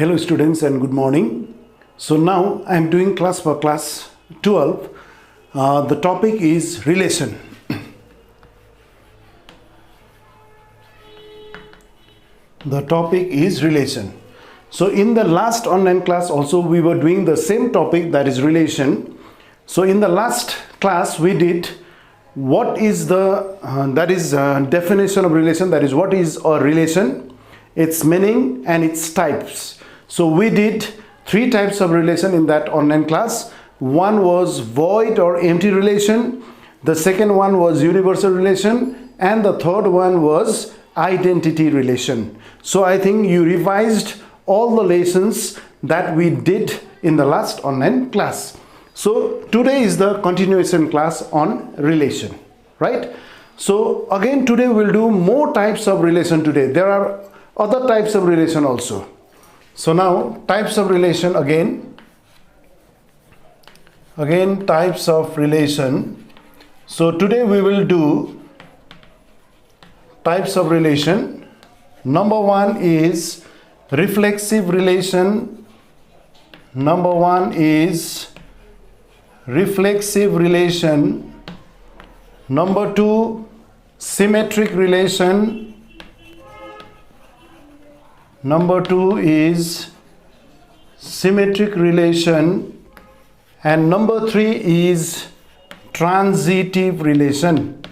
Hello students and good morning. So now I am doing class for class 12. The topic is relation. The topic is relation. So in the last online class also we were doing the same topic, that is relation. So in the last class we did what is the definition of relation, that is what is a relation, its meaning and its types. So we did three types of relation in that online class. One was void or empty relation, the second one was universal relation, and the third one was identity relation. So I think you revised all the lessons that we did in the last online class. So today is the continuation class on relation, right? So again today we'll do more types of relation today. There are other types of relation also. So now types of relation again types of relation. So today we will do types of relation. Number one is reflexive relation. Number one is reflexive relation. Number two, symmetric relation. Number two is symmetric relation. And number three is transitive relation.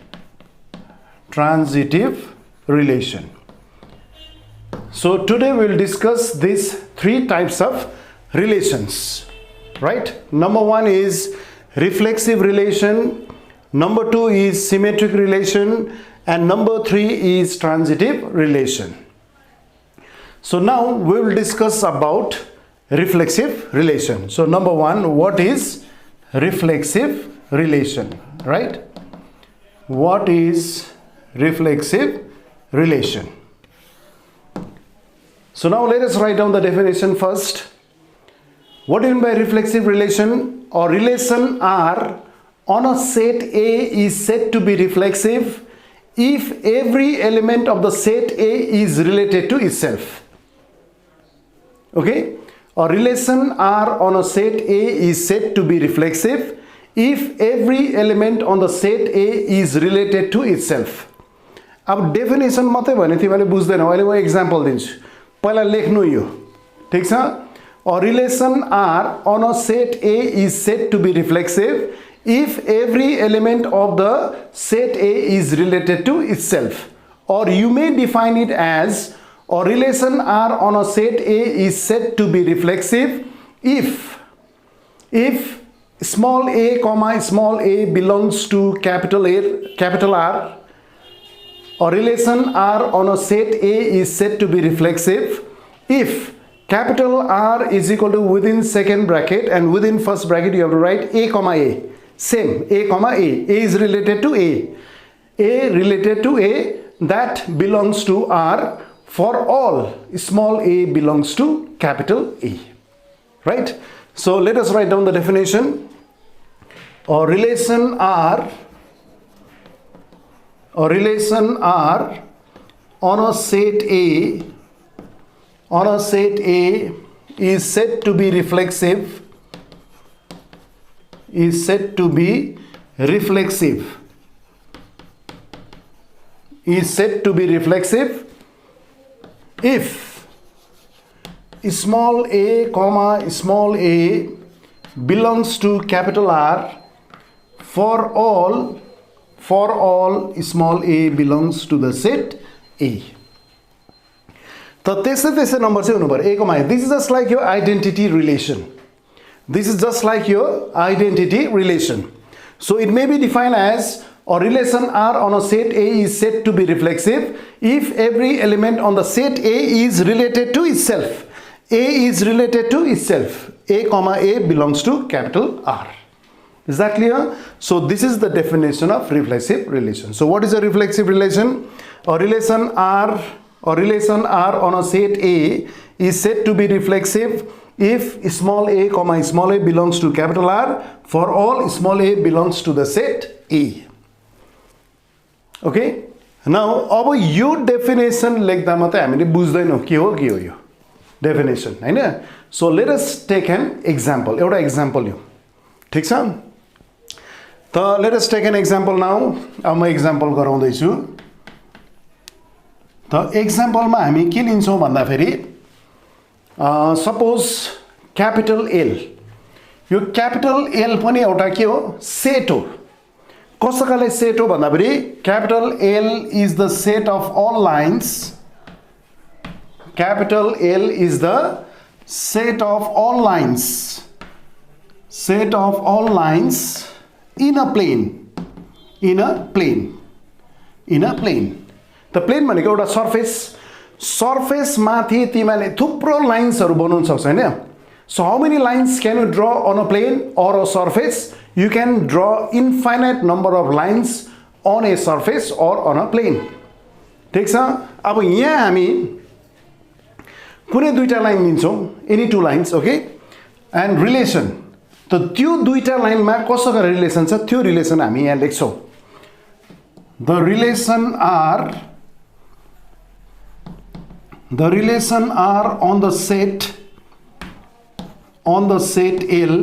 Transitive relation. So today we'll discuss these three types of relations, right? Number one is reflexive relation, number two is symmetric relation, and number three is transitive relation. So now we will discuss about reflexive relation. So number one, what is reflexive relation, right? What is reflexive relation? So now let us write down the definition first. What do you mean by reflexive relation? Or relation R on a set A is said to be reflexive if every element of the set A is related to itself. Okay? A relation R on a set A is said to be reflexive if every element on the set A is related to itself. अब definition मात्रै भने तिमीले बुझ्दैनौ, अहिले म example दिन्छु, पहिला लेख्नु यो, ठीक छ? A relation R on a set A is said to be reflexive if every element of the set A is related to itself. Or you may define it as a relation R on a set A is said to be reflexive if small a comma small a belongs to capital R. A relation R on a set A is said to be reflexive if capital R is equal to within second bracket and within first bracket you have to write a comma a. Same, a comma a. A is related to a. A related to a that belongs to R for all small a belongs to capital A. Right? So let us write down the definition. A relation R on a set A is said to be reflexive if small a comma small a belongs to capital R for all small a belongs to the set A. So this is number 7 number a comma. This is just like your identity relation. So it may be defined as a relation R on a set A is said to be reflexive if every element on the set A is related to itself. A is related to itself. A comma A belongs to capital R. Is that clear? So this is the definition of reflexive relation. So what is a reflexive relation? A relation R on a set A is said to be reflexive if small a comma small a belongs to capital R for all small a belongs to the set A. Okay? Now, अब यो definition लेख्दा मात्रै हामीले बुझ्दैनौं के हो यो. definition Hahn so let us take an example एउटा example लियौं ठीक छ त let us take an example now अब म example गराउँदै छु त example मा हामी के लिन्छौं भन्दा फेरि suppose capital L यो capital L पनि एउटा के हो set हो कसैले set हो भन्दा फेरि capital L is the set of all lines capital L is the set of all lines in a plane the plane भनेको एउटा surface माथि तिमीले थुप्रो लाइन्सहरु बनाउन सक्छौ हैन so how many lines can you draw on a plane or a surface you can draw infinite number of lines on a surface or on a plane ठीक छ अब यहाँ हामी कुनै दुईटा line लिन्छौं any two lines okay and relation त त्यो दुईटा लाइनमा कसको रिलेसन छ त्यो रिलेसन हामी यहाँ लेख्छौं the relation are on the set L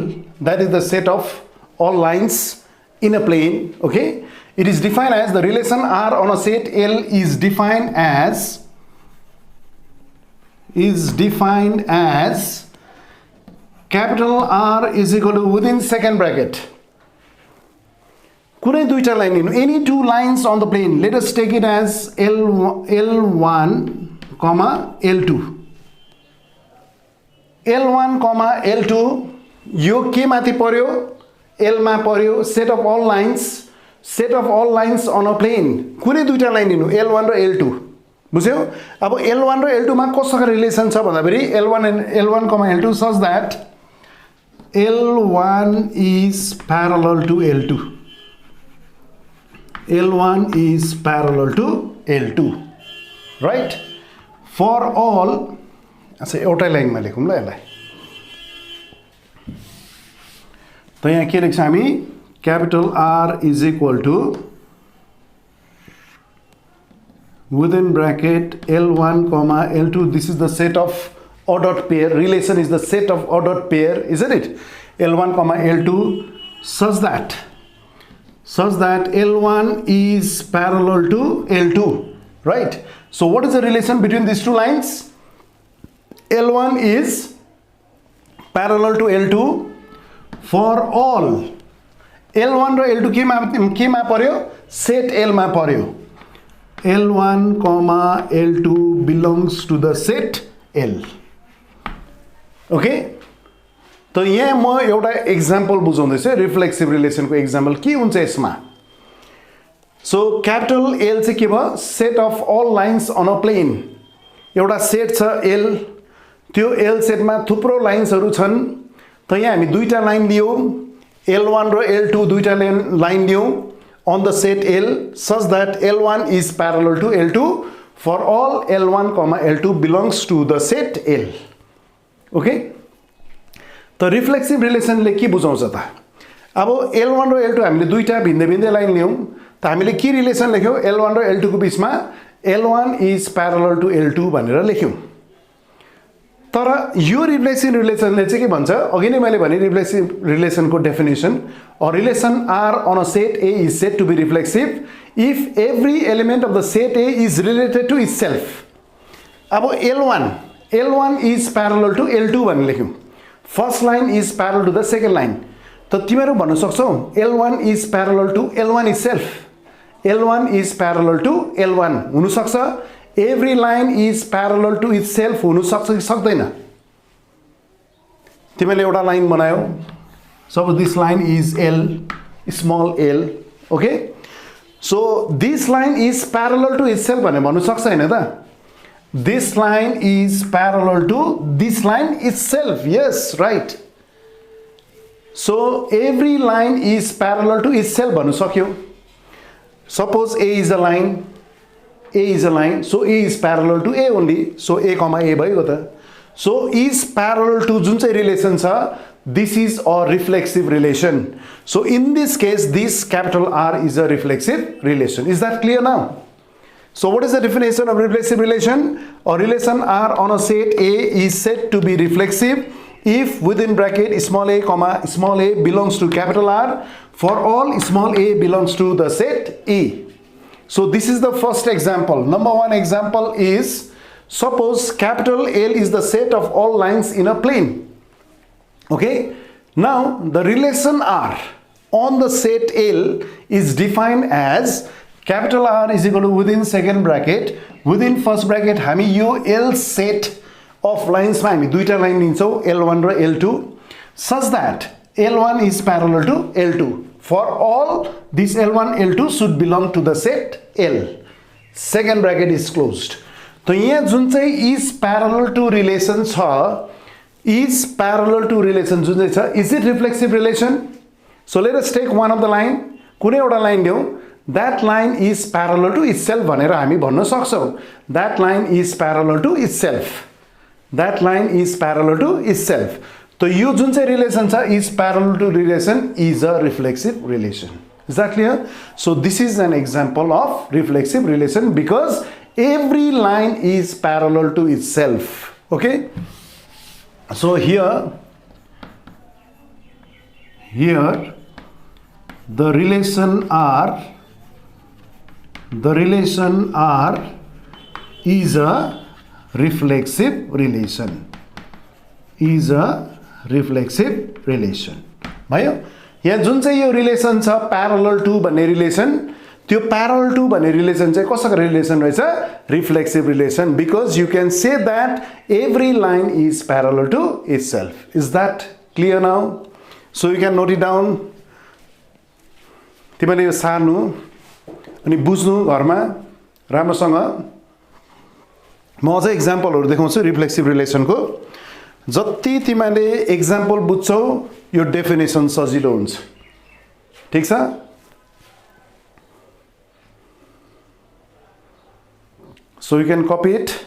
that is the set of all lines in a plane okay it is defined as the relation R on a set L is defined as capital R is equal to within second bracket कुनै दुईटा line लिनु any two lines on the plane let us take it as L1 comma L2 L1 comma L2 यो के माथि पर्यो L मा पर्यो set of all lines on a plane कुनै दुईटा लाइन लिनु L1 र L2 बुझ्यौ अब L1 र L2 मा कसको रिलेसन छ भन्दा फेरि L1 comma L2 such that L1 is parallel to L2 L1 is parallel to L2 right for all अच्छा एउटा लाइनमा लेखौं ल यसलाई त यहाँ के लेख्छ हामी capital R is equal to within bracket L1 comma L2 this is the set of ordered pair relation is the set of ordered pair isn't it L1 comma L2 such that L1 is parallel to L2 right so what is the relation between these two lines L1 is parallel to L2 for all L1 र L2 के मा पर्यो set L मा पर्यो L1 comma L2 belongs to the set L okay त यहाँ म एउटा एक्जाम्पल बुझाउँदै छु रिफ्लेक्सिभ रिलेसन को एक्जाम्पल के हुन्छ यसमा सो क्यापिटल L चाहिँ के भयो set of all lines on a plane एउटा सेट छ L त्यो L सेटमा थुप्रो लाइन्सहरु छन् त यहाँ हामी दुईटा लाइन लियौ L1 र L2 दुईटा लाइन लियौ on the set L such that L1 is parallel to L2 for all L1 comma L2 belongs to the set L okay त रिफ्लेक्सिभ रिलेसनले के बुझाउँछ त अब L1 र L2 हामीले दुईटा भिन्दै लाइन लियौ त हामीले के रिलेसन लेख्यौ L1 र L2 को बीचमा L1 is parallel to L2 भनेर लेख्यौ तर यो रिफ्लेक्सिभ रिलेसनले चाहिँ के भन्छ अघि नै मैले भने रिफ्लेक्सिभ रिलेसनको definition or relation R on a set A is said to be reflexive if every element of the set A is related to itself अब L1 is parallel to L2 भनेर लेख्यौ first line is parallel to the second line त तिमीहरु भन्न सक्छौ L1 is parallel to L1 itself L1 is parallel to L1 हुन सक्छ every line is parallel to itself हुन सक्छ कि सक्दैन तिमीले एउटा line बनायौ suppose this line is L small l okay so this line is parallel to itself भनेर भन्नु सक्छ हैन त this line is parallel to this line itself yes right so every line is parallel to itself भन्नु सक्यो suppose A is a line so A is parallel to A only so A comma A भयो त so is parallel to जुन चाहिँ relation छ this is a reflexive relation so in this case this capital R is a reflexive relation is that clear now So what is the definition of reflexive relation? A relation R on a set A is said to be reflexive if within bracket small a comma small a belongs to capital R for all small a belongs to the set E. So this is the first example. Number one example is, suppose capital L is the set of all lines in a plane. Okay. Now the relation R on the set L is defined as capital R is equal to within second bracket, within first bracket हामी यो L set of lines मा हामी दुईटा line लिन्छौं L1 र L2 such that L1 is parallel to L2. For all this L1 L2 should belong to the set L. Second bracket is closed. तो यहाँ जुन चाहिँ is parallel to relation छ, is parallel to relation जुन चाहिँ छ, is it reflexive relation? So let us take one of the line. कुनै एउटा line लियौं, that line is parallel to itself भनेर हामी भन्न सक्छौं. That line is parallel to itself. That line is parallel to itself. So यो जुन चाहिँ relation छ is parallel to relation is a reflexive relation. Is that clear? So this is an example of reflexive relation because every line is parallel to itself. Okay? So here the relation R is a reflexive relation. Is a reflexive relation. भयो? यहाँ जुन चाहिँ यो relation छ parallel to भन्ने relation, त्यो parallel to भन्ने relation चाहिँ कसको relation रहेछ? Reflexive relation, because you can say that every line is parallel to itself. Is that clear now? So you can note it down. तिमीले यो सार्नु अनि बुझ्नु घरमा राम्रोसँग. म अझै एक्जाम्पलहरु देखाउँछु रिफ्लेक्सिभ रिलेसनको. जति तिमीले एक्जाम्पल बुझ्छौ यो डेफिनेसन सजिलो हुन्छ. ठीक छ? So you can copy it.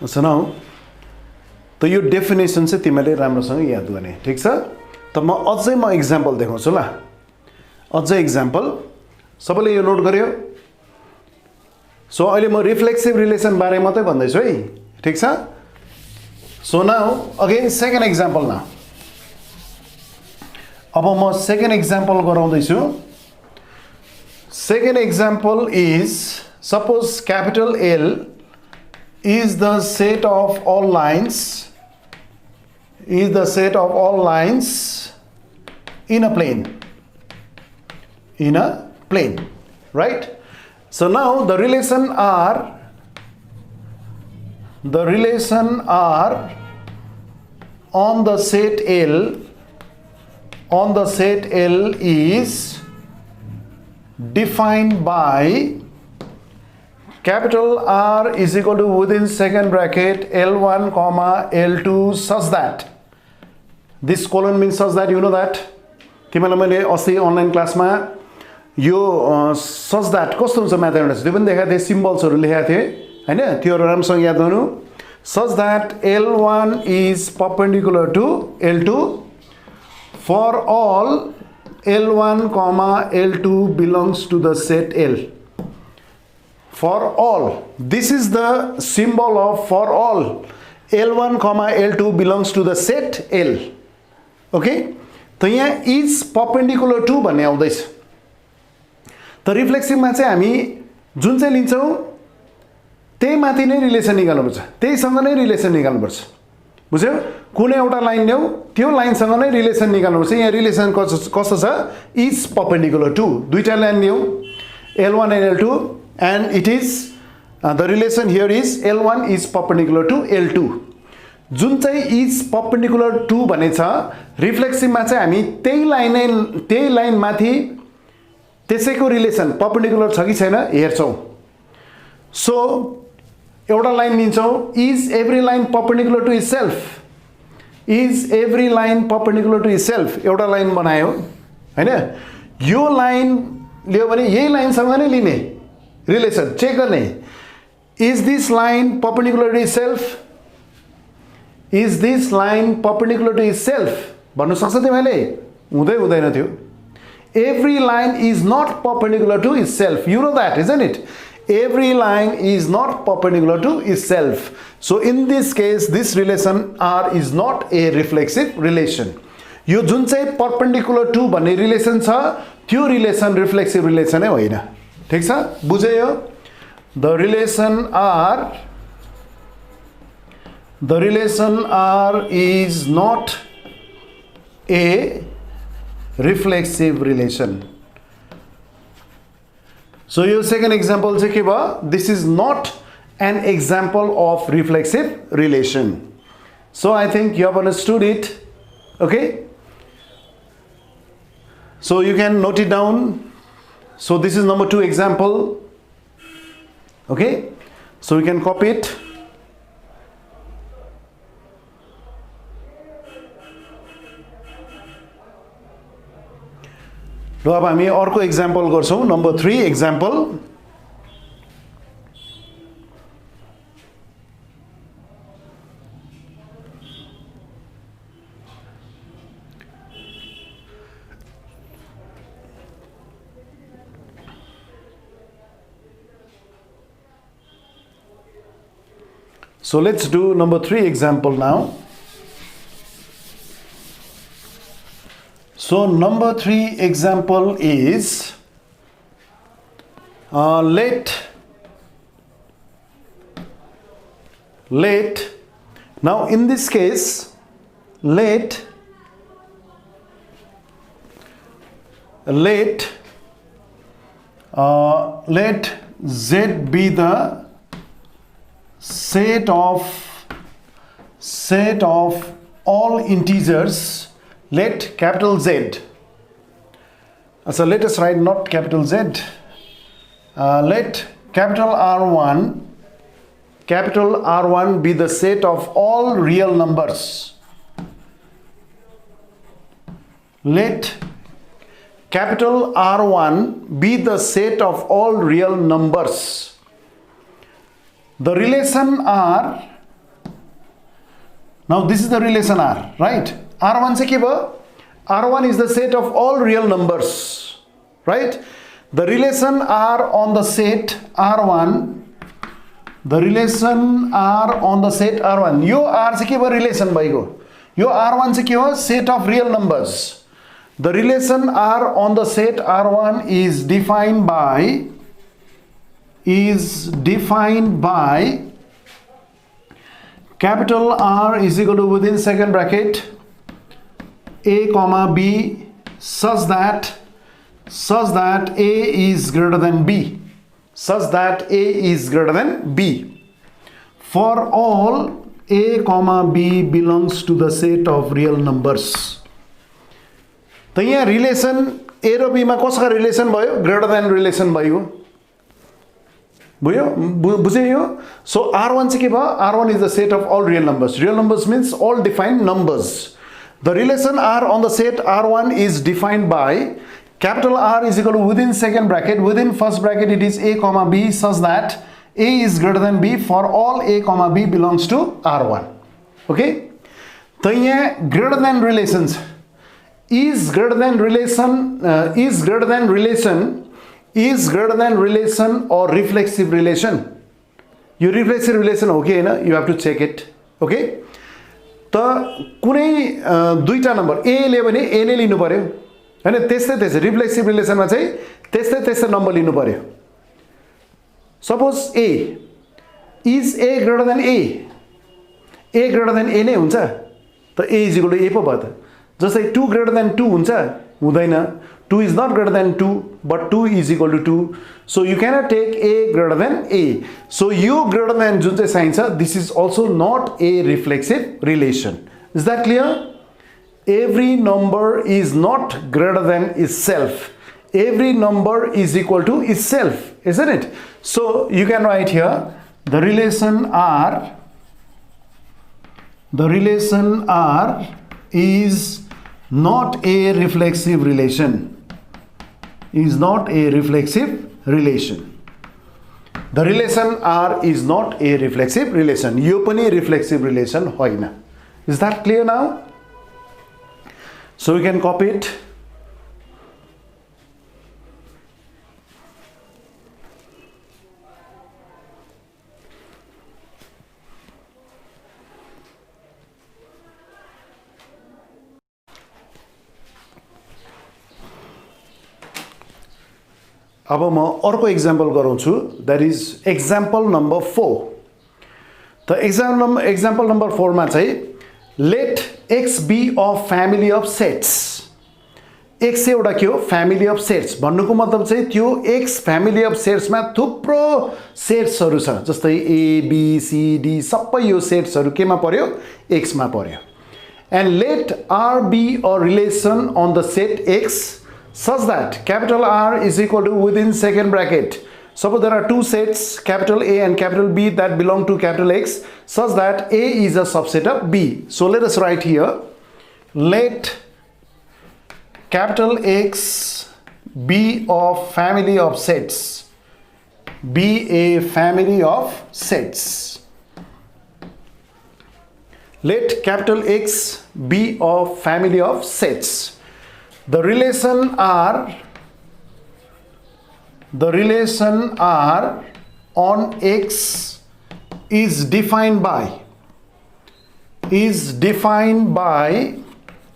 So now, तो यो डेफिनेसन चाहिँ तिमीले राम्रोसँग याद गर्ने. ठीक छ? त म अझै एक्जाम्पल देखाउँछु ल. अझै एक्जाम्पल सबैले यो नोट गर्यो. सो अहिले म रिफ्लेक्सिभ रिलेसन बारे मात्रै भन्दै छु है. ठीक छ? So now again second example now. अब म सेकेन्ड एक्जाम्पल गराउँदै छु. Second example is suppose capital L is the set of all lines in a plane, right? So now the relation R on the set L is defined by capital R is equal to within second bracket L1 comma L2 such that, this colon means such that, you know that तिमीलाई मैले अस्ति online क्लासमा यो such that कस्तो हुन्छ mathematics त्यो पनि देखाएको थिए, सिम्बल्सहरु लेखेको थिए हैन, त्योहरु राम्रोसँग याद गर्नु. such that L1 is perpendicular to L2 for all L1 comma L2 belongs to the set L. For all, this is the symbol of for all L1 comma L2 belongs to the set L. Okay? तो यहाँ is perpendicular to भन्ने आउँदैछ. त रिफ्लेक्सिभमा चाहिँ हामी जुन चाहिँ लिन्छौं त्यही माथि नै रिलेसन निकाल्नुपर्छ, त्यहीसँग नै रिलेसन निकाल्नुपर्छ. बुझ्यौ? कुनै एउटा लाइन ल्याउ, त्यो लाइनसँग नै रिलेसन निकाल्नुपर्छ. यहाँ रिलेसन कस्तो छ? is perpendicular to. दुईटा line ल्याउ L1 and L2 and it is the relation here is L1 is perpendicular to L2. जुन चाहिँ is perpendicular to भने छ रिफ्लेक्सिभमा चाहिँ हामी त्यही लाइन माथि त्यसैको रिलेसन परपेंडिकुलर छ कि छैन हेर्छौं. सो एउटा line लिन्छौं, is every line perpendicular to itself, is every line perpendicular to itself. एउटा लाइन बनायो हैन यो लाइन लियो भने यही लाइनसँग नै लिने रिलेसन चेक गर्ने is this line perpendicular to itself is this line perpendicular to itself भन्नु सक्छ तिमीले हुँदैन थियो every line is not perpendicular to itself, you know that, isn't it? Every line is not perpendicular to itself. So in this case this relation R is not a reflexive relation. यो जुन चाहिँ perpendicular to भन्ने relation छ त्यो relation reflexive relation नै होइन ठीक छ बुझ्यो the relation R is not a reflexive relation. So your second example चाहिँ के भयो this is not an example of reflexive relation. So I think you have understood it. Okay, so you can note it down. So this is number 2 example. Okay, so you can copy it. र अब हामी अर्को example गर्छौं number 3 example So let's do number 3 example now. So number 3 example is let now in this case let Z be the set of all integers. Let capital Z, so let us write not capital Z, let capital R1 be the set of all real numbers. Let capital R1 be the set of all real numbers. The relation R, now this is the relation R, right? R1 से के भयो R1 is the set of all real numbers, right? The relation R on the set R1, the relation R on the set R1, yo R से के भयो relation भइगयो यो R1 से के हो set of real numbers. The relation R on the set R1 is defined by capital R is equal to within second bracket A comma B such that A is greater than B, such that A is greater than B for all A comma B belongs to the set of real numbers. त यहाँ relation A र B मा कसको relation भयो greater than relation भयो बुझ्यो So R1 चाहिँ के भयो R1 is the set of all real numbers. Real numbers means all defined numbers. The relation R on the set R1 is defined by capital R is equal to within second bracket, within first bracket it is A comma B such that A is greater than B for all A comma B belongs to R1. Okay, so here greater than relations is greater than relation or reflexive relation. You reflexive relation okay na, you have to check it. Okay, त कुनै दुईटा number A ले भने A नै लिनु पर्यो हैन त्यस्तै reflexive रिलेसनमा चाहिँ त्यस्तै नम्बर लिनु पर्यो suppose A is A greater than A greater than A नै हुन्छ त A is equal to A पो भयो त जस्तै 2 greater than 2 हुन्छ हुँदैन 2 is not greater than 2 but 2 is equal to 2 so you cannot take A greater than A so you greater than जुन चाहिँ साइन छ this is also not a reflexive relation. Is that clear? Every number is not greater than itself. Every number is equal to itself, isn't it? So you can write here the relation R is not a reflexive relation. is not a reflexive relation. The relation R is not a reflexive relation. यो पनि reflexive relation होइन. Is that clear now? So we can copy it. अब म अर्को example गराउँछु, that is example number 4. The example number 4 मा चाहिँ let x be of family of sets. x एउटा के हो? family of sets. भन्नुको मतलब चाहिँ त्यो x family of sets मा थुप्रो सेट्सहरु छ, जस्तै a b c d सबै यो सेट्सहरु केमा पर्यो? x मा पर्यो. And let R be a relation on the set x such that capital R is equal to within second bracket. Suppose there are two sets, capital A and capital B, that belong to capital X, such that A is a subset of B. So let us write here, let capital X be of family of sets, be a family of sets. Let capital X be of family of sets. The relation R on X is defined by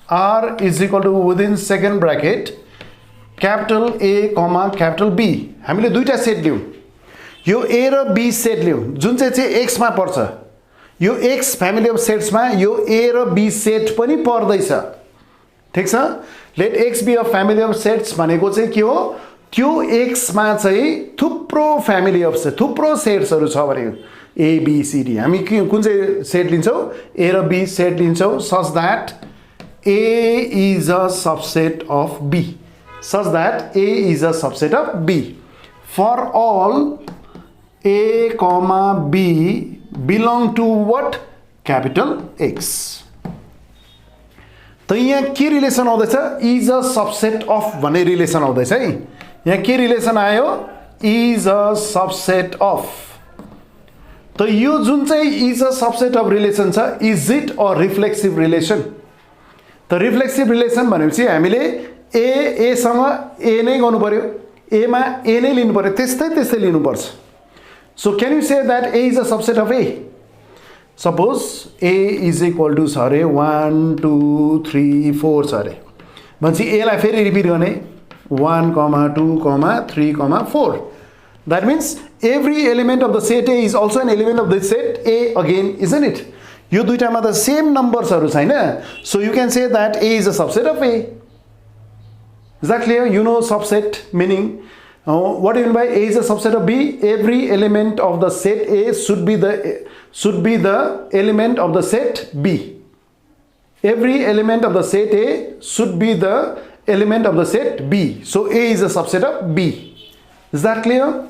R is equal to within second bracket capital A comma capital B. हामीले दुईटा set लियौं, यो A र B set लियौं जुन चाहिँ X मा पर्छ. यो X family of sets मा यो A र B सेट पनि पर्दैछ. ठीक छ? Let X be a family of sets भनेको चाहिँ के हो? त्यो X मा चाहिँ थुप्रो family of sets, थुप्रो सेट्सहरु छ भने A B C D. हामी कुन चाहिँ सेट लिन्छौं? A र B सेट लिन्छौं such that A is a subset of B. Such that A is a subset of B. For all A comma B belong to what? Capital X. तो यहाँ के relation आउँदैछ? Is a subset of भन्ने relation आउँदैछ है. यहाँ के relation आयो? Is a subset of. त यो जुन चाहिँ is a subset of relation छ, is it a reflexive relation? त रिफ्लेक्सिभ रिलेसन भनेपछि हामीले ए सँग ए नै गर्नु पर्यो, ए मा ए नै लिनु पर्यो, त्यस्तै लिनु पर्छ. सो क्यान यु say that A is a subset of A? Suppose A is equal to 1 2 3 4 छ भनेपछि A लाई फेरि रिपिट गर्ने 1 2 3 4. That means every element of the set A is also an element of the set A again, isn't it? यो दुईटामा त same नम्बर्सहरु छैन. So you can say that A is a subset of A. Is that clear? You know subset meaning. What do you mean by A is a subset of B? Every element of the set A should be the element of the set B. Every element of the set A should be the element of the set B. So A is a subset of B. Is that clear?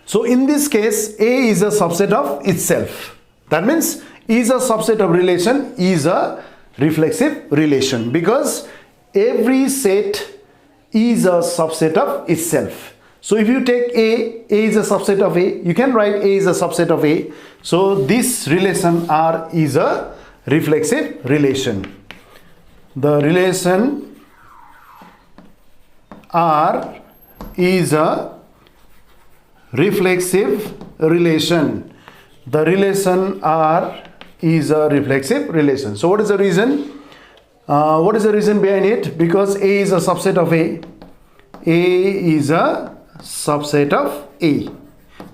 So in this case, A is a subset of itself. That means is a subset of relation is a reflexive relation because every set is a subset of itself. So if you take A is a subset of A, you can write A is a subset of A. So this relation R is a reflexive relation. The relation R is a reflexive relation. The relation R is a reflexive relation. So what is the reason? What is the reason behind it? Because A is a subset of A. A is a subset of A.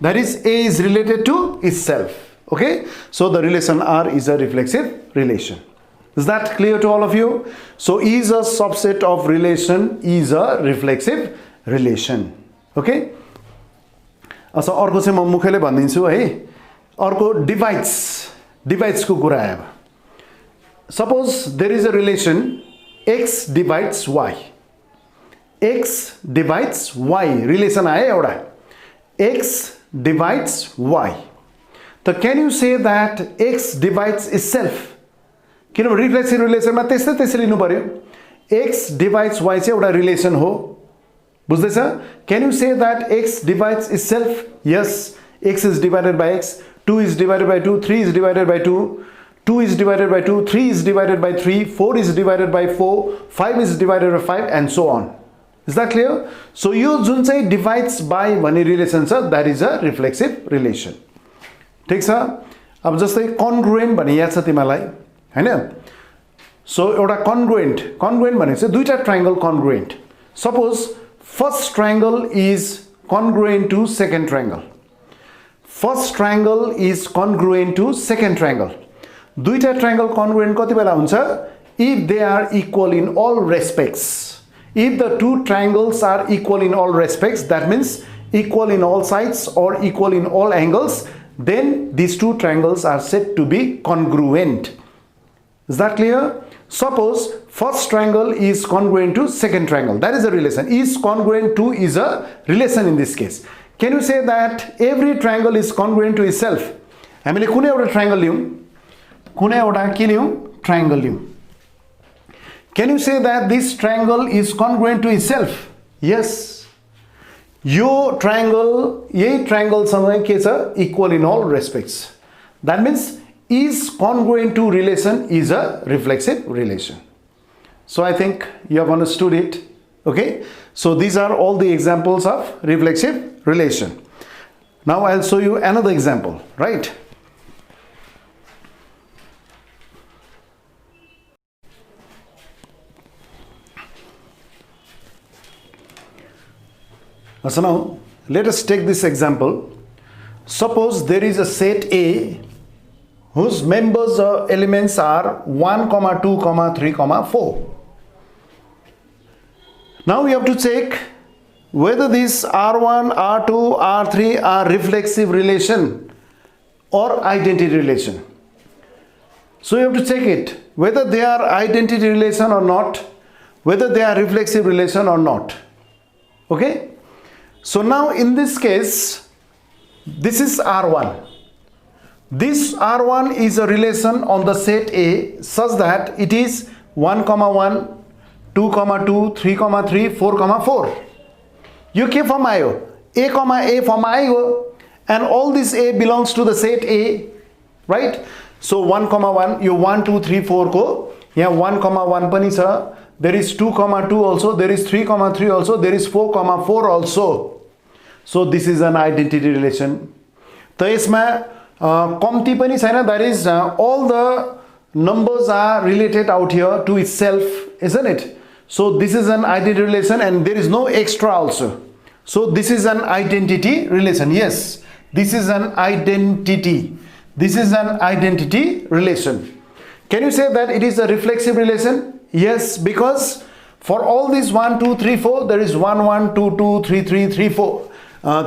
That is, A is related to itself. Okay? So the relation R is a reflexive relation. Is that clear to all of you? So is a subset of relation is a reflexive relation. Okay? Also अर्को चाहिँ म मुखले भनिदिन्छु है. अर्को divides को कुरा आयो. Suppose there is a relation X divides Y. X divides Y. Relation आयो एउटा. X divides Y. So can you say that X divides itself? किनभने रिफ्लेक्सिभ रिलेसनमा त्यसै लिनु पर्यो. X divides Y चाहिँ एउटा रिलेसन हो. बुझ्दैछ? Can you say that x divides itself? Yes, x is divided by x, 2 is divided by 2, 3 is divided by 2, 2 is divided by 2, 3 is divided by 3, 4 is divided by 4, 5 is divided by 5, and so on. Is that clear? So यो जुन चाहिँ divides by भन्ने relation छ, that is a reflexive relation. ठीक छ? अब जस्तै congruent भन्ने याद छ तिमीलाई, हैन? So एउटा congruent भनेको चाहिँ दुईटा triangle congruent. Suppose first triangle is congruent to second triangle. First triangle is congruent to second triangle. दुईटा triangle congruent कति बेला हुन्छ? If they are equal in all respects. If the two triangles are equal in all respects, that means equal in all sides or equal in all angles, then these two triangles are said to be congruent. Is that clear? Suppose first triangle is congruent to second triangle. That is a relation. Is congruent to is a relation in this case. Can you say that every triangle is congruent to itself? हामीले कुनै एउटा triangle लियौं, कुनै एउटा के लियौं? Triangle लियौं. Can you say that this triangle is congruent to itself? Yes. Yo triangle, यही triangle सँग के छ? Equal in all respects. That means is congruent to relation is a reflexive relation. So I think you have understood it. Okay. So these are all the examples of reflexive relation. Now I'll show you another example, right? So now let us take this example. Suppose there is a set A whose members or elements are 1, 2, 3, 4. Now we have to check whether these R1, R2, R3 are reflexive relation or identity relation. So you have to check it whether they are identity relation or not, whether they are reflexive relation or not. Okay? So now in this case, this is R1. This R1 is a relation on the set A such that it is 1, 1, 2, 2, 3, 3, 4, 4. You के form आयो? A, A form आयो, and all this A belongs to the set A, right? So 1, 1, you 1, 2, 3, 4 को, यहाँ 1, 1 पनि छ. There is 2, 2 also. There is 3, 3 also. There is 4, 4 also. So this is an identity relation. त यसमा कम्ती पनि छैन. That is all the numbers are related out here to itself, isn't it? So this is an identity relation and there is no extra also. So this is an identity relation. Yes, this is an identity. This is an identity relation. Can you say that it is a reflexive relation? Yes, because for all these 1, 2, 3, 4, there is 1, 1, 2, 2, 3, 3, 3, 4,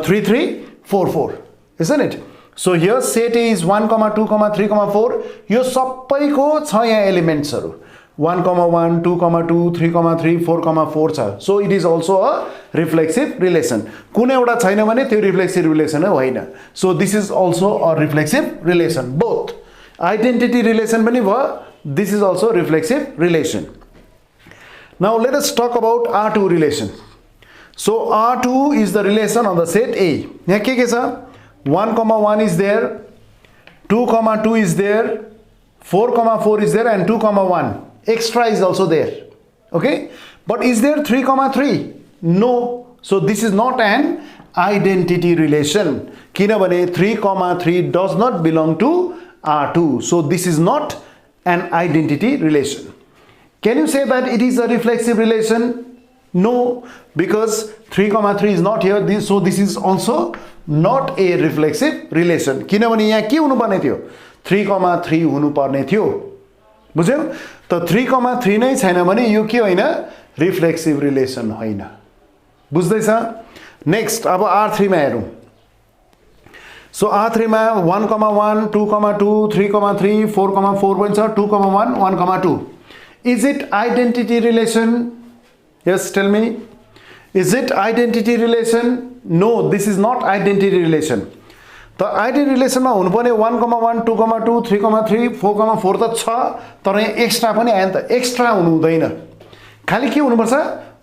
3, 3, 4, 4, isn't it? So here set A is 1, 2, 3, 4. यो सबैको छ यहाँ एलिमेन्ट्सहरु 1, 1, 2, 2, 3, 3, 4, 4 छ. So it is also a reflexive relation. कुनै एउटा छैन भने त्यो reflexive relation होइन. So this is also a reflexive relation. Both identity relation पनि भयो. This is also reflexive relation. Now let us talk about R2 relation. So R2 is the relation on the set A. यहाँ के छ? 1, 1 is there, 2, 2 is there, 4, 4 is there, and 2, 1. Extra is also there. Okay? But is there 3, 3? No. So this is not an identity relation. किनभने 3, 3 does not belong to R2. So this is not an identity relation. Can you say that it is a reflexive relation? No, because 3, 3 is not here. So this is also not a reflexive relation. किनभने यहाँ के हुनु पर्ने थियो? 3, 3 हुनु पर्ने थियो. बुझ्यौ? त 3, 3 नै छैन भने यो के होइन? Reflexive relation होइन. बुझ्दैछ? Next, अब R3 मा हेरौं. So R3 मा 1, 1, 2, 2, 3, 3, 4, 4 पनि छ, 2, 1, 1, 2. Is it identity relation? Yes, tell me. Is it identity relation? No, this is not identity relation. The identity relation मा हुनुपर्ने 1, 1, 2, 2, 3, 3, 4, 4 त छ, तर यहाँ एक्स्ट्रा पनि आयो नि त. एक्स्ट्रा हुनु हुँदैन. खाली के हुनुपर्छ?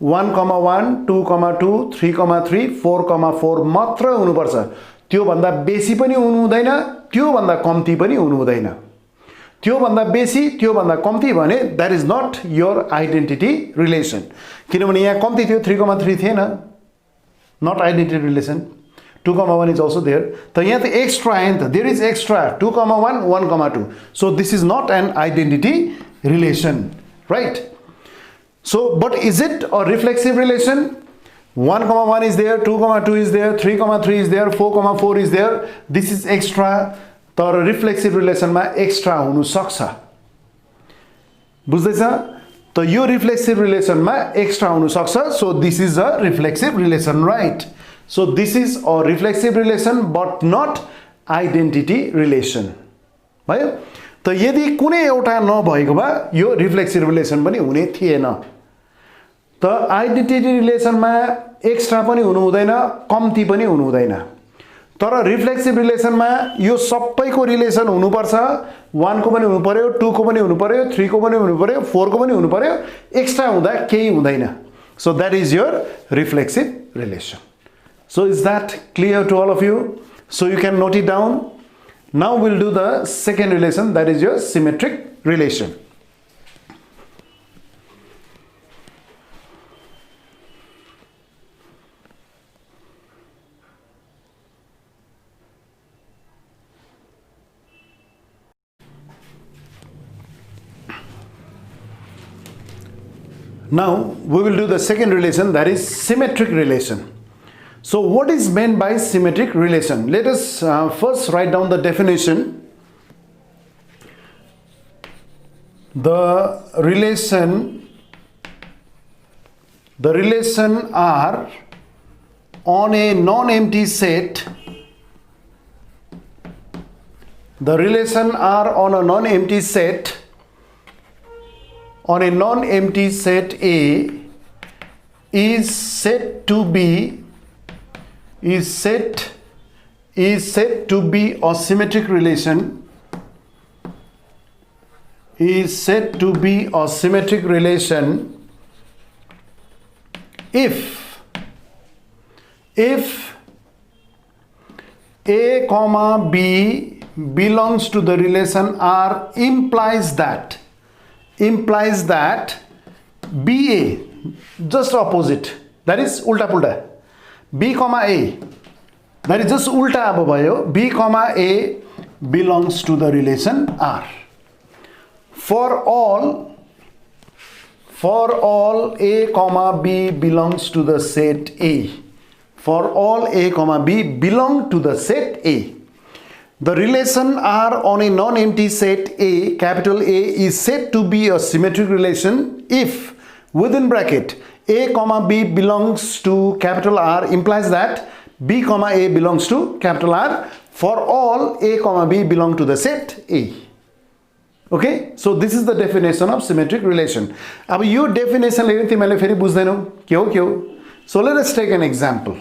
1,1 2,2 3,3 4,4 मात्र हुनुपर्छ त्यो भन्दा बेसी पनि हुनु हुँदैन त्यो भन्दा कम्ती पनि हुनु हुँदैन त्यो भन्दा बेसी त्यो भन्दा कम्ती भने that is not your identity relation किनभने यहाँ कम्ती थियो 3,3 थिएन not identity relation 2,1 is also there त यहाँ त extra आयो नि त there is extra 2,1 1,2 so this is not an identity relation right so but is it a reflexive relation 1,1 is there 2,2 is there 3,3 is there 4,4 is there this is extra तर reflexive relation मा extra हुनु सक्छ बुझ्दैछ त यो reflexive relation मा extra हुनु सक्छ so this is a reflexive relation right so this is a reflexive relation but not identity relation भयो त यदि कुनै एउटा नभएको भए यो reflexive relation पनि हुने थिएन त identity relation मा extra पनि हुनु हुँदैन कम्ती पनि हुनु हुँदैन तर reflexive relation मा यो सबैको रिलेसन हुनु पर्छ 1 को पनि हुनु पर्यो 2 को पनि हुनु पर्यो 3 को पनि हुनु पर्यो 4 को पनि हुनु पर्यो एक्स्ट्रा हुँदा केही हुँदैन so that is your reflexive relation so is that clear to all of you so you can note it down now we'll do the second relation that is your symmetric relation Now we will do the second relation that is symmetric relation. So what is meant by symmetric relation? Let us first write down the definition. The relation are on a non-empty set. The relation are on a non-empty set. On a non-empty set A is said to be a symmetric relation is said to be a symmetric relation if A comma B belongs to the relation R implies that BA just opposite that is ulta pulta B comma A that is just ulta अब भयो B comma A belongs to the relation R for all A comma B belongs to the set A for all A comma B belong to the set A the relation R on a non-empty set A, capital A, is said to be a symmetric relation if, within bracket, A comma B belongs to capital R implies that B comma A belongs to capital R for all A comma B belong to the set A. Okay, so this is the definition of symmetric relation. अब यो definition लेकिन तिमीले फेरि बुझ्दैनौ के हो so let us take an example.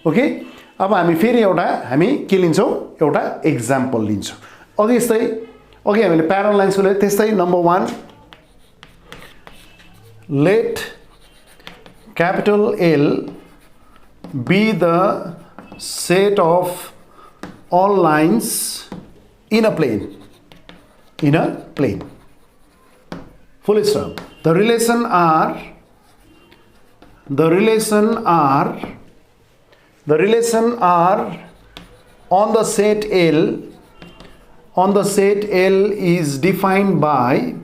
Okay, अब हामी फेरि हामी के लिन्छौं एउटा एक्जाम्पल लिन्छौं अघि हामीले प्यारल लाइन्स को त्यस्तै number 1 let capital L be the set of all lines in a plane full stop the relation R on the set L is defined by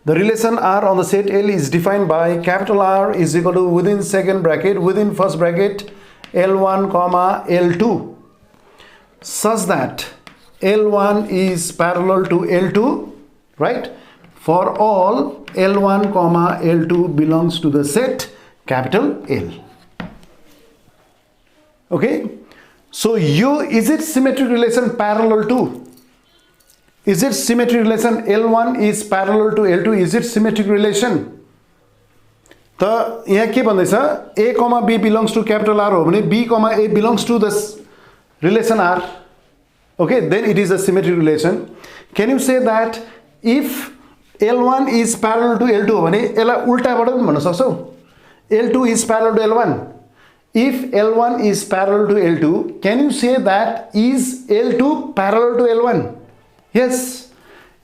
the relation R on the set L is defined by capital R is equal to within second bracket within first bracket L1 comma L2 such that L1 is parallel to L2 right for all L1 comma L2 belongs to the set capital L. Okay, so is it symmetric relation parallel to? Is it symmetric relation L1 is parallel to L2? Is it symmetric relation? त यहाँ के भन्दैछ A comma B belongs to capital R हो भने B comma A belongs to this relation R. Okay, then it is a symmetric relation. Can you say that if L1 is parallel to L2 भने यसलाई उल्टाबाट पनि भन्न सक्छौ L2 is parallel to L1. If L1 is parallel to L2, can you say that is L2 parallel to L1? Yes.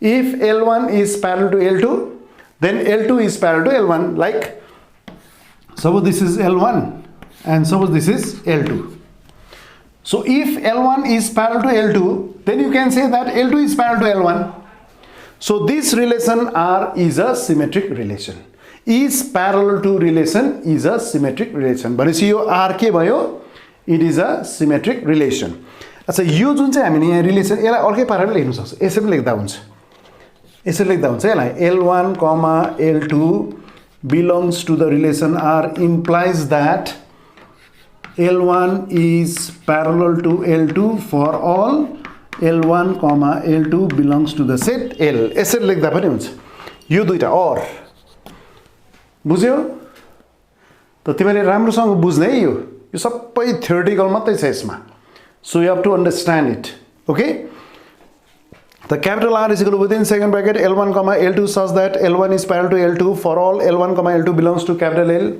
If L1 is parallel to L2, then L2 is parallel to L1. Like suppose this is L1 and suppose this is L2. So if L1 is parallel to L2, then you can say that L2 is parallel to L1. So this relation R is a symmetric relation. Is parallel to relation is a symmetric relation. भनेपछि यो R के भयो? It is a symmetric relation. अच्छा यो जुन चाहिँ हामीले यहाँ relation यसलाई अर्कै पाराले लेख्न सक्छ यसरी पनि लेख्दा हुन्छ यसलाई L1, L2 belongs to the relation R implies that L1 is parallel to L2 for all L1, L2 belongs to the set L. यसरी लेख्दा पनि हुन्छ यो दुईटा और बुझ्यौ त तिमीले राम्रोसँग बुझ्ने है यो सबै थ्योरेटिकल मात्रै छ यसमा so you have to understand it. Okay, the capital R is equal to within second bracket L1, L2 such that L1 is parallel to L2 for all L1, L2 belongs to capital L,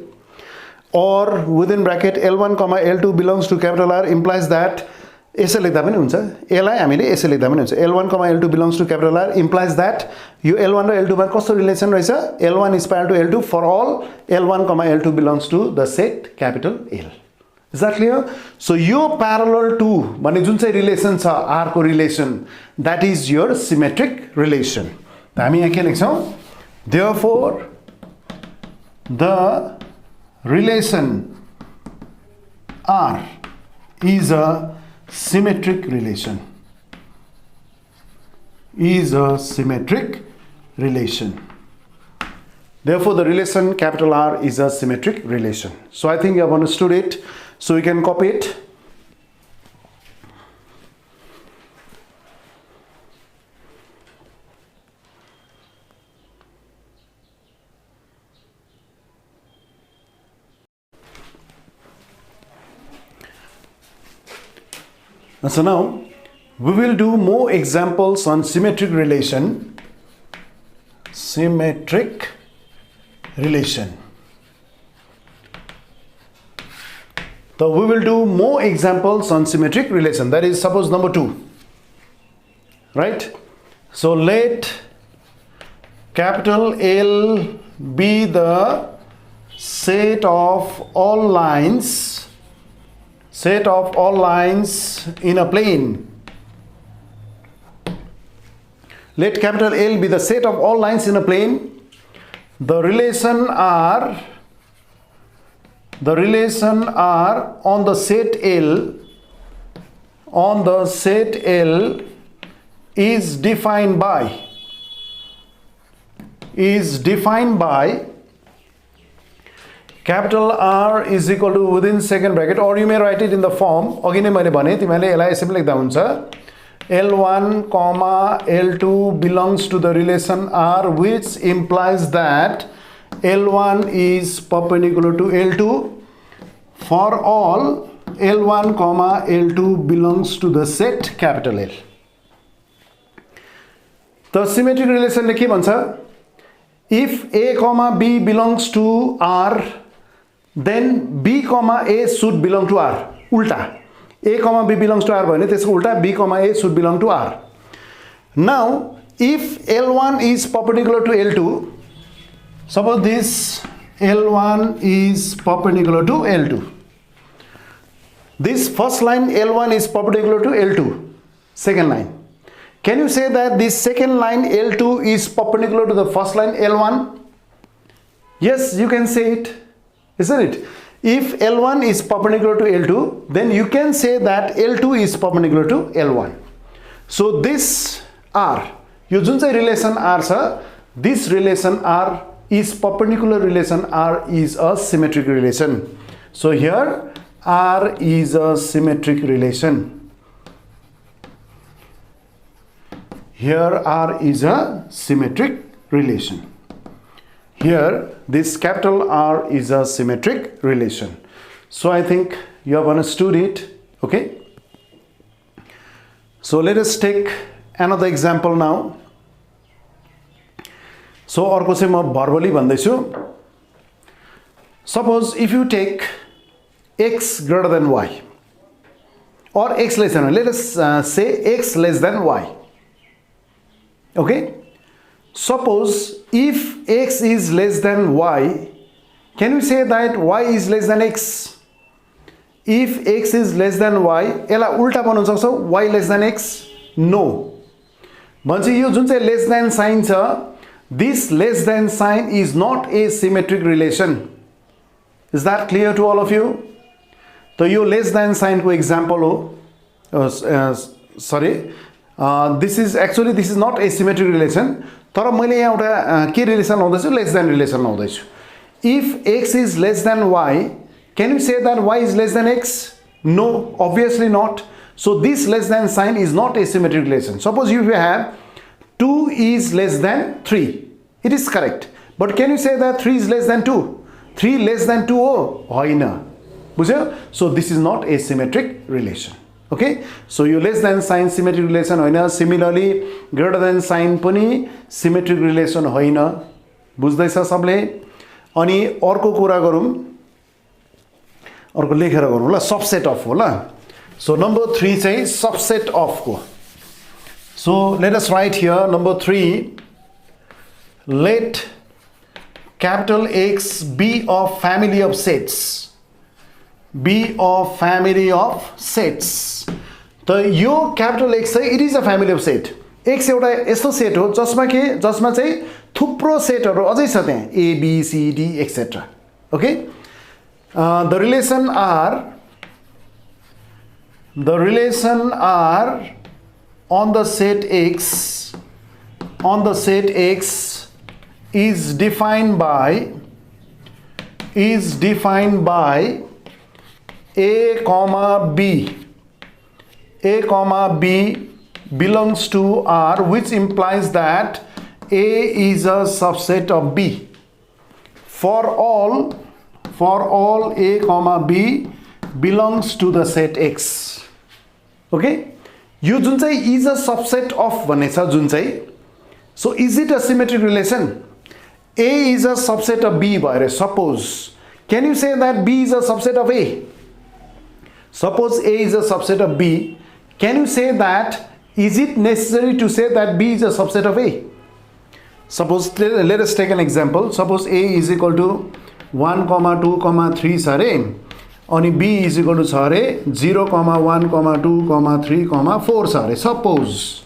or within bracket L1, L2 belongs to capital R implies that यसरी लेख्दा पनि हुन्छ यसलाई हामीले यसरी लेख्दा पनि हुन्छ L1, L2 belongs to capital R implies that yo L1 र L2 मा कस्तो रिलेसन रहेछ L1 is parallel to L2 for all L1, L2 belongs to the set capital L. Is that clear? So yo parallel to भन्ने जुन चाहिँ relation छ R को relation that is your symmetric relation. त हामी यहाँ के लेख्छौं therefore the relation R is a symmetric relation. Is a symmetric relation. Therefore the relation capital R is a symmetric relation. So I think you have understood it. So you can copy it. And so now we will do more examples on symmetric relation. Symmetric relation. So we will do more examples on symmetric relation. That is suppose number 2. Right? So let capital L be the set of all lines in a plane. Let capital L be the set of all lines in a plane. The relation R on the set L is defined by capital R is equal to within second bracket, or you may write it in the form अघि नै मैले भने तिमीले यसलाई यसरी लेख्दा हुन्छ L1, L2 belongs to the relation R, which implies that L1 is perpendicular to L2 for all L1, L2 belongs to the set capital L. The symmetric relation ले के भन्छ? If A, B belongs to R, then B, A should belong to R. Ulta. A, B belongs to R भने त्यसको उल्टा B, A should belong to R. Now, if L1 is perpendicular to L2, suppose this L1 is perpendicular to L2. This first line L1 is perpendicular to L2. Second line. Can you say that this second line L2 is perpendicular to the first line L1? Yes, you can say it, isn't it? If L1 is perpendicular to L2, then you can say that L2 is perpendicular to L1. So this R, यो जुन चाहिँ relation R छ, this relation R is perpendicular relation R is a symmetric relation. So here R is a symmetric relation. Here R is a symmetric relation. Here this capital R is a symmetric relation. So I think you have understood it. Okay. So let us take another example now. सो अर्को चाहिँ म verbally भन्दैछु suppose if you take x greater than y or x less than y, let us say x less than y. Okay, suppose if x is less than y, can we say that y is less than x? If x is less than y, यसलाई उल्टा बनाउन सक्छौ y less than x? No. भन्छ यो जुन चाहिँ less than sign छ, this less than sign is not a symmetric relation. Is that clear to all of you? तो यो less than sign को example हो. Sorry, this is not a symmetric relation. तर मैले यहाँ एउटा के relation लाउँदैछु, less than relation लाउँदैछु. If x is less than y, can you say that y is less than x? No, obviously not. So this less than sign is not a symmetric relation. Suppose if you have 2 is less than 3, it is correct. But can you say that 3 is less than 2? 3 less than 2 हो होइन. बुझ्यो? So this is not a symmetric relation. Okay? So yo less than sign symmetric relation होइन. Similarly greater than sign पनि symmetric relation होइन. बुझ्दैछ सबले? अनि अर्को कुरा गरौँ, अर्को लेखेर गरौँ ल, सबसेट अफ हो ल. सो नम्बर 3 चाहिँ सबसेट अफ को. So let us write here number 3, let capital X be of family of sets. Be of family of sets. त यो capital X चाहिँ it is a family of set. X एउटा यस्तो set हो जसमा चाहिँ थुप्रो सेटहरु अझै छ त्यहाँ A B C D etc. Okay? The relation R on the set X is defined by A comma B belongs to R, which implies that A is a subset of B. For all A comma B belongs to the set X. Okay? यो जुन चाहिँ is a subset of भन्ने छ जुन चाहिँ, so is it a symmetric relation? A is a subset of B भएर suppose, can you say that B is a subset of A? Suppose A is a subset of B, can you say that is it necessary to say that B is a subset of A? Suppose let us take an example. Suppose A is equal to 1, 2, 3 छ अरे अनि B is equal to छ अरे 0, 1, 2, 3, 4 छ अरे suppose.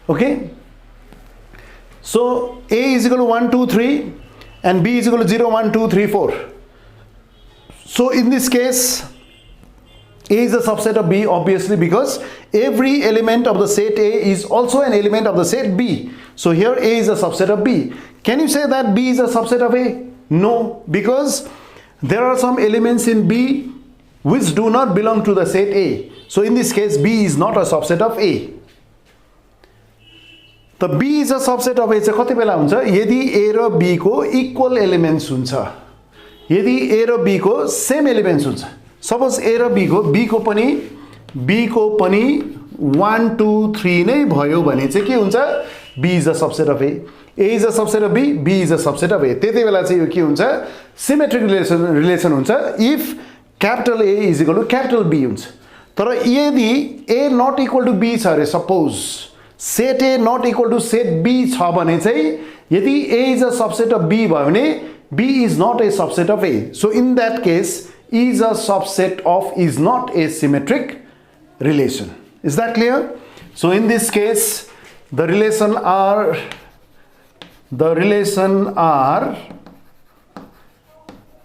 Okay? So A is equal to 1, 2, 3 and B is equal to 0, 1, 2, 3, 4. So in this case A is a subset of B, obviously, because every element of the set A is also an element of the set B. So here A is a subset of B. Can you say that B is a subset of A? No, because there are some elements in B which do not belong to the set A. So in this case B is not a subset of A. The B is a subset of A चाहिँ कति बेला हुन्छ यदि A र B को equal elements हुन्छ, यदि A र B को same elements हुन्छ. Suppose A र B को पनि 1, 2, 3 नै भयो भने चाहिँ के हुन्छ, B is a subset of A. A is a subset of B, B is a subset of A. त्यति बेला चाहिँ यो के हुन्छ, symmetric relation हुन्छ if capital A is equal to capital B हुन्छ. तर यदि A not equal to B छ अरे, suppose set A not equal to set B छ भने चाहिँ यदि A is a subset of B भयो भने B is not a subset of A. So in that case is a subset of is not a symmetric relation. Is that clear? So in this case the relation R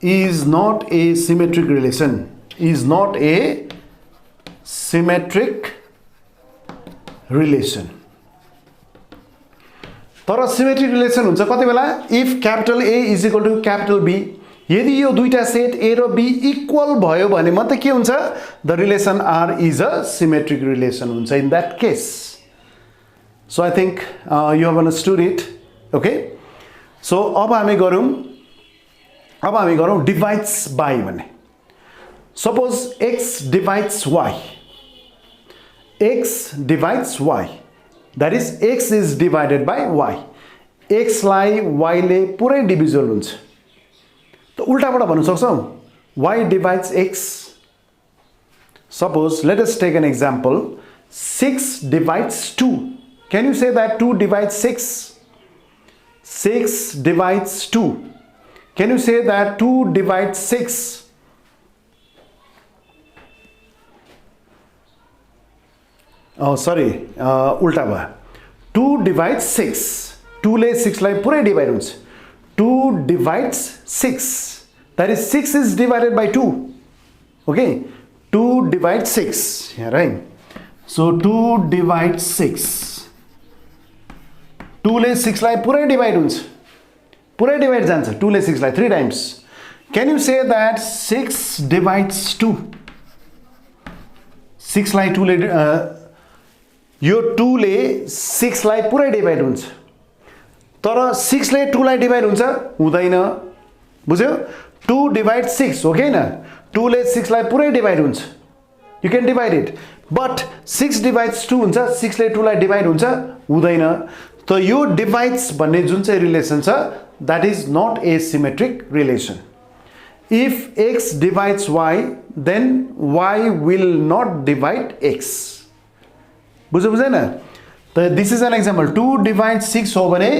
is not a symmetric relation, is not a symmetric relation. तर symmetric relation हुन्छ कति बेला if capital A is equal to capital B. यदि यो दुईटा सेट A र B equal भयो भने मात्र के हुन्छ, the relation R is a symmetric relation हुन्छ in that case. So I think you have understood it. Okay? So अब हामी गरौँ divides by भन्ने. Suppose X divides Y. X divides Y. That is X is divided by Y. x lie y ले पुरै divisible हुन्छ त उल्टाबाट भन्न सक्छौ y divides x. Suppose let us take an example. 6 divides 2. Can you say that 2 divides 6? 6 divides 2. Can you say that 2 divides 6? Oh sorry, ulta भयो. 2 divides 6. 2 ले 6 लाई पुरै divide हुन्छ. 2 divides 6. That is 6 is divided by 2. Okay? 2 divides 6. Yeah, right? So 2 divides 6. 2 ले 6 लाई पुरै divide हुन्छ. पुरै divide जान्छ 2 ले 6 लाई 3 times. Can you say that 6 divides 2? 6 लाई 2 ले यो 2 ले 6 लाई पुरै डिवाइड हुन्छ. तर 6 ले 2 लाई डिवाइड हुन्छ हुँदैन. बुझ्यौ? 2 divides 6 हो के हैन? 2 ले 6 लाई पुरै डिवाइड हुन्छ. You can divide it. But 6 divides 2 हुन्छ. 6 ले 2 लाई डिवाइड हुन्छ हुँदैन. त यो divides भन्ने जुन चाहिँ रिलेसन छ that is not a symmetric relation. If x divides y then y will not divide x. बुझ्यो बुझेन? त this is an example. 2 divides 6 हो भने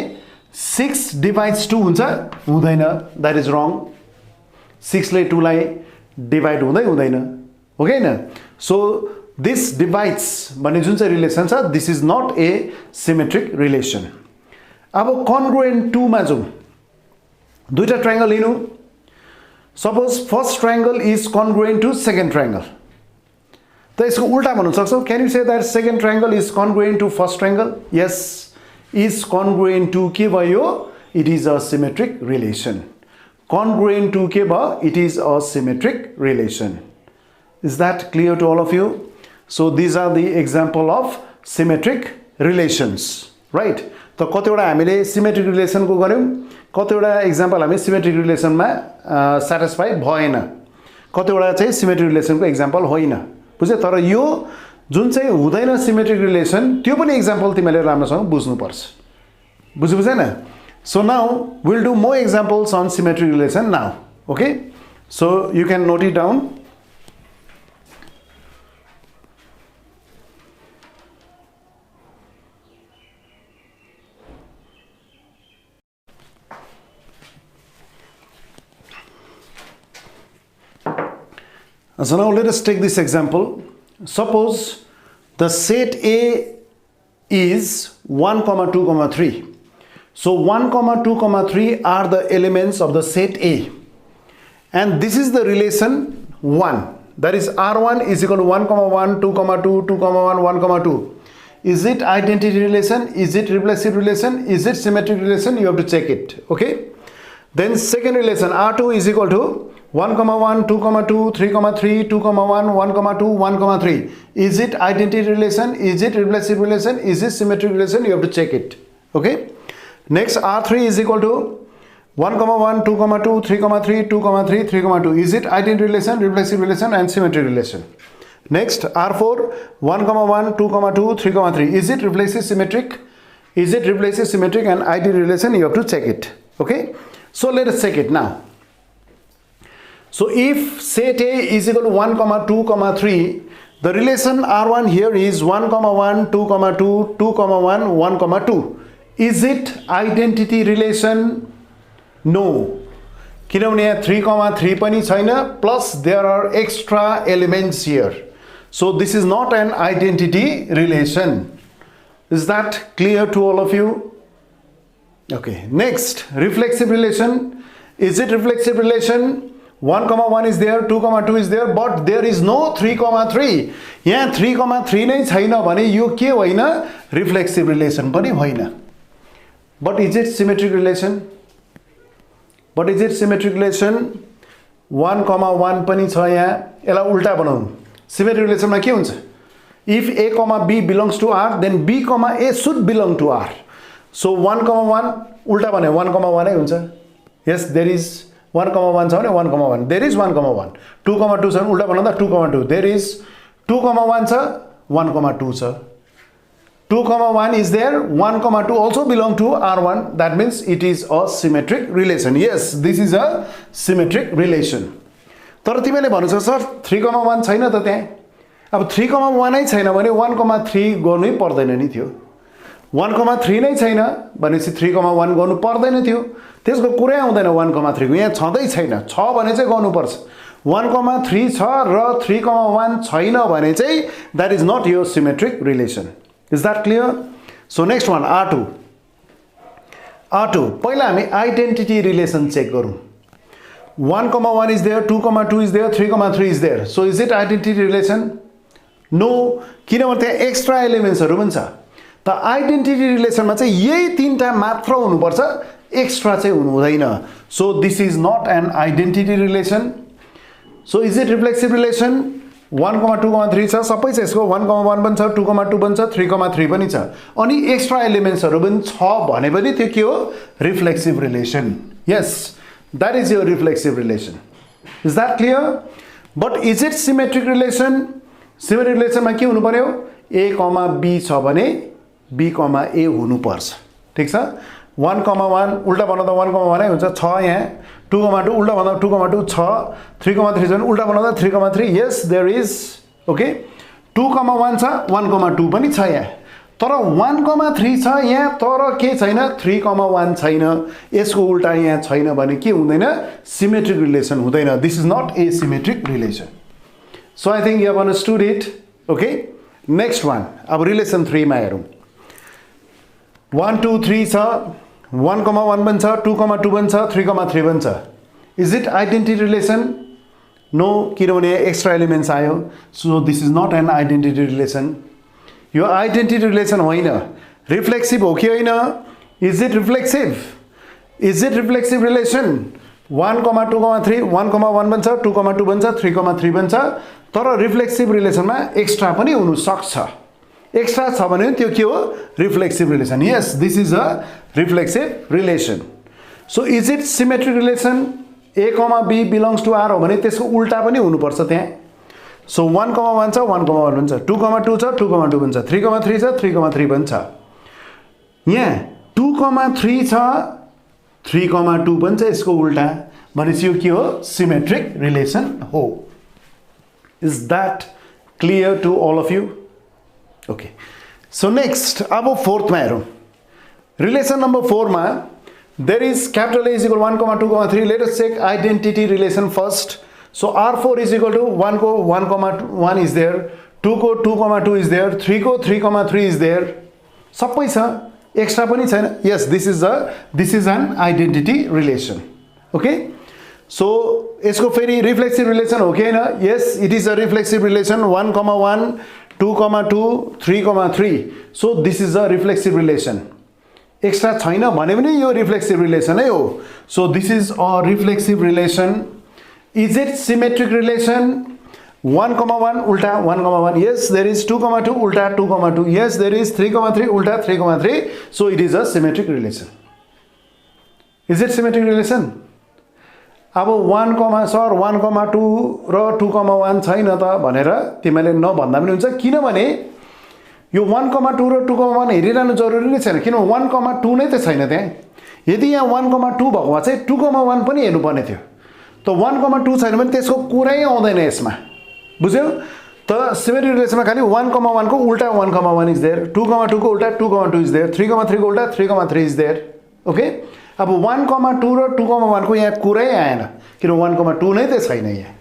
6 divides 2 हुन्छ हुँदैन. That is wrong. 6 ले 2 लाई डिवाइड हुँदैन. हो के हैन? So this divides भन्ने जुन चाहिँ रिलेसन छ this is not a symmetric relation. अब congruent 2 मा जाउँ. दुईटा ट्रायंगल लिनु. Suppose first triangle is congruent to second triangle. त यसको उल्टा भन्न सक्छौ. Can you say that second triangle is congruent to first triangle? Yes. Is congruent to के भयो? It is a symmetric relation. Congruent to के भयो? It is a symmetric relation. Is that clear to all of you? So these are the example of symmetric relations, right? त कतिवटा हामीले symmetric relation को गर्यौं, कतिवटा example हामी symmetric relation मा satisfy भएन, कतिवटा चाहिँ symmetric relation को example होइन. बुझ्यौ? तर यो जुन चाहिँ हुँदैन symmetric relation त्यो पनि example तिमीले राम्रोसँग बुझ्नु पर्छ. बुझ्यौ? So now we'll do more examples on symmetric relation now. Okay? So you can note it down. So now let us take this example. Suppose the set A is 1, 2, 3. So 1, 2, 3 are the elements of the set A. And this is the relation 1. That is R1 is equal to 1, 1, 2, 2, 2, 1, 1, 2. Is it identity relation? Is it reflexive relation? Is it symmetric relation? You have to check it. Okay? Then second relation R2 is equal to 1, 1, 2, 2, 3, 3, 2, 1, 1, 2, 1, 3. Is it identity relation? Is it reflexive relation? Is it symmetric relation? You have to check it. Okay? Next R3 is equal to 1, 1, 2, 2, 3, 3, 2, 3, 3, 2. Is it identity relation, reflexive relation and symmetric relation? Next R4 1, 1, 2, 2, 3, 3. Is it reflexive, symmetric? Is it reflexive, symmetric and identity relation? You have to check it. Okay? So let us check it now. So if set A is equal to 1, 2, 3, the relation R1 here is 1, 1, 2, 2, 2, 1, 1, 2. Is it identity relation? No. किनभने 3, 3 पनि छैन, plus there are extra elements here. So this is not an identity relation. Is that clear to all of you? Okay. Next, reflexive relation. Is it reflexive relation? 1, 1 is there, 2, 2 is there, but there is no 3, 3. यहाँ 3, 3 नै छैन भने यो के होइन? Reflexive relation पनि होइन. But is it symmetric relation? But is it symmetric relation? 1, 1 पनि छ यहाँ. यसलाई उल्टा बनाउँ. Symmetric relation मा के हुन्छ? If A, B belongs to R, then B, A should belong to R. So 1, 1 उल्टा भने 1, 1 नै हुन्छ. Yes, there is 1, 1 छ भने 1, 1. There is 1, 1. 2, 2 छ भने उल्टा बनाउँदा 2, 2. There is 2, 1 छ, 1, 2 छ. 2 comma 1 is there, 1 comma 2 also belong to R1. That means it is a symmetric relation. Yes, this is a symmetric relation. तर तिमीले भन्नु छ सर 3 comma 1 छैन त त्यहाँ. अब 3 comma 1 नै छैन भने 1 comma 3 गर्नै पर्दैन नि थियो. 1 comma 3 नै छैन भनेपछि 3 comma 1 गर्नु पर्दैन थियो. त्यसको कुरै आउँदैन 1 comma 3 को. यहाँ छँदै छैन. छ भने चाहिँ गर्नुपर्छ. 1 comma 3 छ र 3 comma 1 छैन भने चाहिँ that is not your symmetric relation. Is that clear? So next one, R2. R2. पहिला हामी identity relation check गरौँ. 1 comma 1 is there, 2 comma 2 is there, 3 comma 3 is there. So is it identity relation? No. किनभने त्यहाँ extra elements हरु पनि छ. त identity relation मा चाहिँ यही तीनटा मात्र हुनुपर्छ, extra चाहिँ हुनु हुँदैन. So this is not an identity relation. So is it reflexive relation? 1 comma 2 comma 3 छ, सबै छ यसको. 1 comma 1 पनि छ, 2 comma 2 पनि छ, 3 comma 3 पनि छ. अनि extra elements हरु पनि छ भने पनि त्यो के हो? Reflexive relation. Yes, that is your reflexive relation. Is that clear? But is it symmetric relation? Symmetric relation मा के हुनु पर्यो? A comma B छ भने B comma A हुनु पर्छ. ठीक छ? 1 comma 1 उल्टा बनाउँदा 1 comma 1 नै हुन्छ. छ यहाँ. 2 comma 2 उल्टा बनाउँदा 2 comma 2 छ. 3 comma 3 छ उल्टा बनाउँदा 3 comma 3. Yes, there is. Okay. 2 comma 1 छ, 1 comma 2 पनि छ यहाँ. तर 1 comma 3 छ यहाँ, तर के छैन? 3 comma 1 छैन. यसको उल्टा यहाँ छैन भने के हुँदैन? Symmetric relation हुँदैन. This is not a symmetric relation. So I think you have understood it. Okay. Next one. अब relation 3 मा हेरौँ. 1 2 3 छ, 1 comma 1 पनि छ, 2 comma 2 पनि छ, 3 comma 3 पनि छ. Is it identity relation? No, किनभने extra elements आयो. So this is not an identity relation. Yo identity relation होइन. Reflexive हो कि होइन? Is it reflexive? Is it reflexive relation? 1 comma 2 comma 3, 1 comma 1 पनि छ, 2 comma 2 पनि छ, 3 comma 3 पनि छ. तर reflexive relation मा extra पनि हुनु सक्छ. Extra छ भने त्यो के हो? Reflexive relation. Yes, this is a reflexive relation. So is it symmetric relation? A comma B belongs to R हो भने त्यसको उल्टा पनि हुनुपर्छ त्यहाँ. So 1 comma 1 छ, 1 comma 1 पनि छ, 2 comma 2 छ, 2 comma 2 पनि छ, 3 comma 3 छ, 3 comma 3 पनि छ. यहाँ 2 comma 3 छ, 3 comma 2 पनि छ यसको उल्टा. भनेपछि यो के हो? Symmetric relation हो. Is that clear to all of you? Okay. So next, अब fourth मा हेरौँ. Relation number 4 मा there is capital A is equal 1 comma 2 comma 3. Let us check identity relation first. So R4 is equal to 1 को 1 comma 1 is there, 2 को 2 comma 2 is there, 3 को 3 comma 3 is there. सबै छ, extra पनि छैन. Yes, this is an identity relation. Okay. So यसको फेरि reflexive relation हो कि हैन? Yes, it is a reflexive relation. 1 comma 1, 2 comma 2, 3 comma 3. So this is a reflexive relation. Extra छैन भने पनि यो reflexive relation नै हो. So this is a reflexive relation. Is it symmetric relation? 1 comma 1 ulta 1 comma 1. Yes, there is 2 comma 2 ulta 2 comma 2. Yes, there is 3 comma 3 ulta 3 comma 3. So it is a symmetric relation. Is it symmetric relation? अब 1 comma sir 1 comma 2 र 2 comma 1 छैन त भनेर तिमीले नभन्दा पनि हुन्छ. किनभने यो 1 comma 2 र 2 comma 1 हेरिरहनु जरुरी नै छैन. किन 1 comma 2 नै त छैन त्यहाँ. यदि यहाँ 1 comma 2 भएको भए चाहिँ 2 comma 1 पनि हेर्नु पर्ने थियो. त 1 comma 2 छैन भने त्यसको कुरै आउँदैन यसमा. बुझ्यौ? त symmetric relation मा खाली 1 comma 1 को उल्टा 1 comma 1 is there, 2 comma 2 को उल्टा 2 comma 2 is there, 3 comma 3 को उल्टा 3 comma 3 is there. Okay? अब 1 comma 2 र 2 comma 1 को यहाँ कुरै आएन. किन 1 comma 2 नै त छैन यहाँ.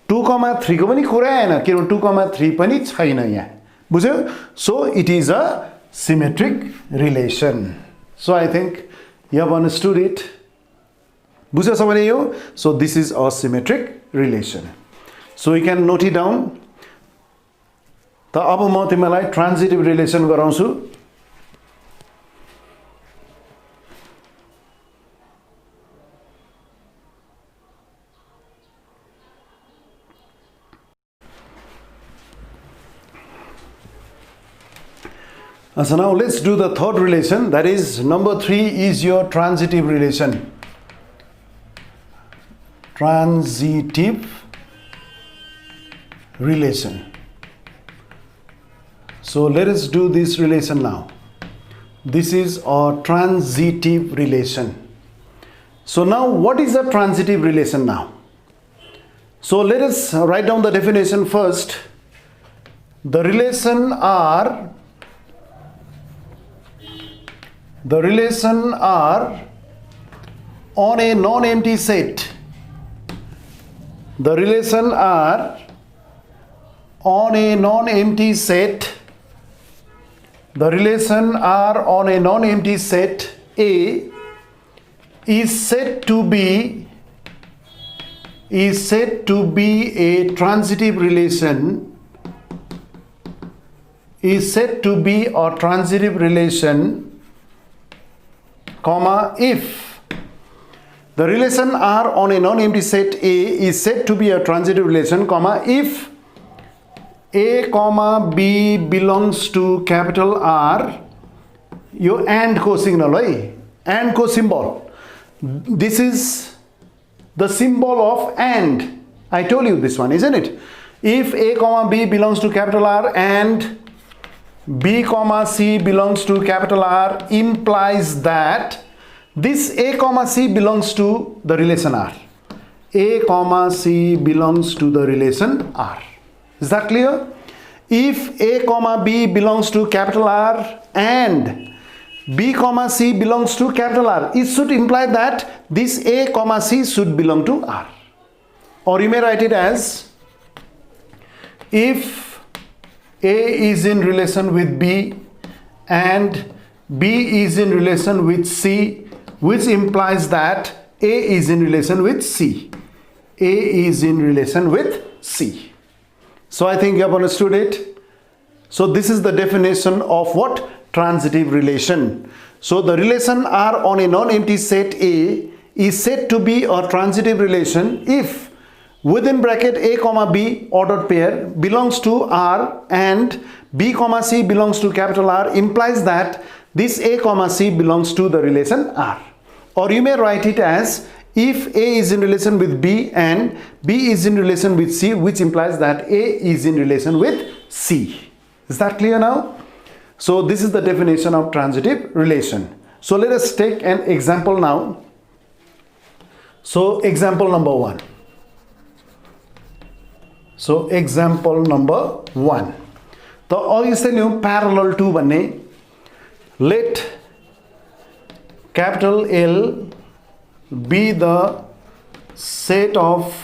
2 comma 3 को पनि कुरै आएन. किन 2 comma 3 पनि छैन यहाँ. बुझ्यौ? So it is a symmetric relation. So I think you have understood it. बुझ्यो सबैले यो? So this is a symmetric relation. So you can note it down. त अब म तिमीलाई transitive relation गराउँछु. So now let's do the third relation. That is number 3 is your transitive relation. Transitive relation. So let us do this relation now. This is a transitive relation. So now what is a transitive relation now? So let us write down the definition first. The relation are on a non-empty set. The relation are on a non-empty set. The relation are on a non-empty set A is said to be a transitive relation. Is said to be a transitive relation, comma, if the relation R on a non-empty set A is said to be a transitive relation, comma, if A, comma, B belongs to capital R. Yo and ko signal, and ko symbol. This is the symbol of and. I told you this one, isn't it? If A, comma, B belongs to capital R and B, comma, C belongs to capital R, implies that this A, comma, C belongs to the relation R. A, comma, C belongs to the relation R. Is that clear? If A, comma, B belongs to capital R and B, comma, C belongs to capital R, it should imply that this A, comma, C should belong to R. Or you may write it as, if A is in relation with B and B is in relation with C, which implies that A is in relation with C. A is in relation with C. So I think you have understood it. So this is the definition of what? Transitive relation. So the relation R on a non-empty set A is said to be a transitive relation if within bracket A, comma, B ordered pair belongs to R and B, comma, C belongs to capital R, implies that this A, comma, C belongs to the relation R. Or you may write it as, if A is in relation with B and B is in relation with C, which implies that A is in relation with C. Is that clear now? So this is the definition of transitive relation. So let us take an example now. So example number 1. So example number 1. So obviously new parallel to bhanne, let capital L be the set of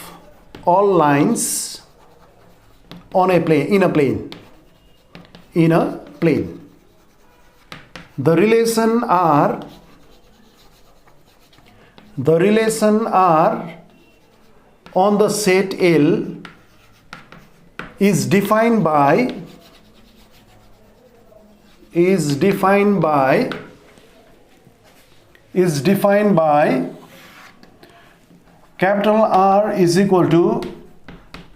all lines on a plane, in a plane. The relation R on the set L is defined by capital R is equal to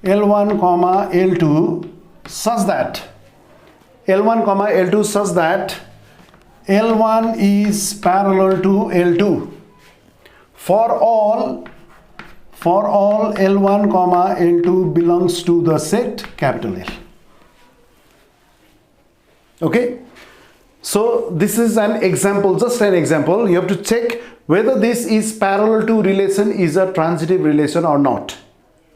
L1, comma, L2 such that L1, comma, L2 such that L1 is parallel to L2 for all L1, comma, L2 belongs to the set capital L. Okay, so this is an example, just an example. You have to check whether this is parallel to relation is a transitive relation or not.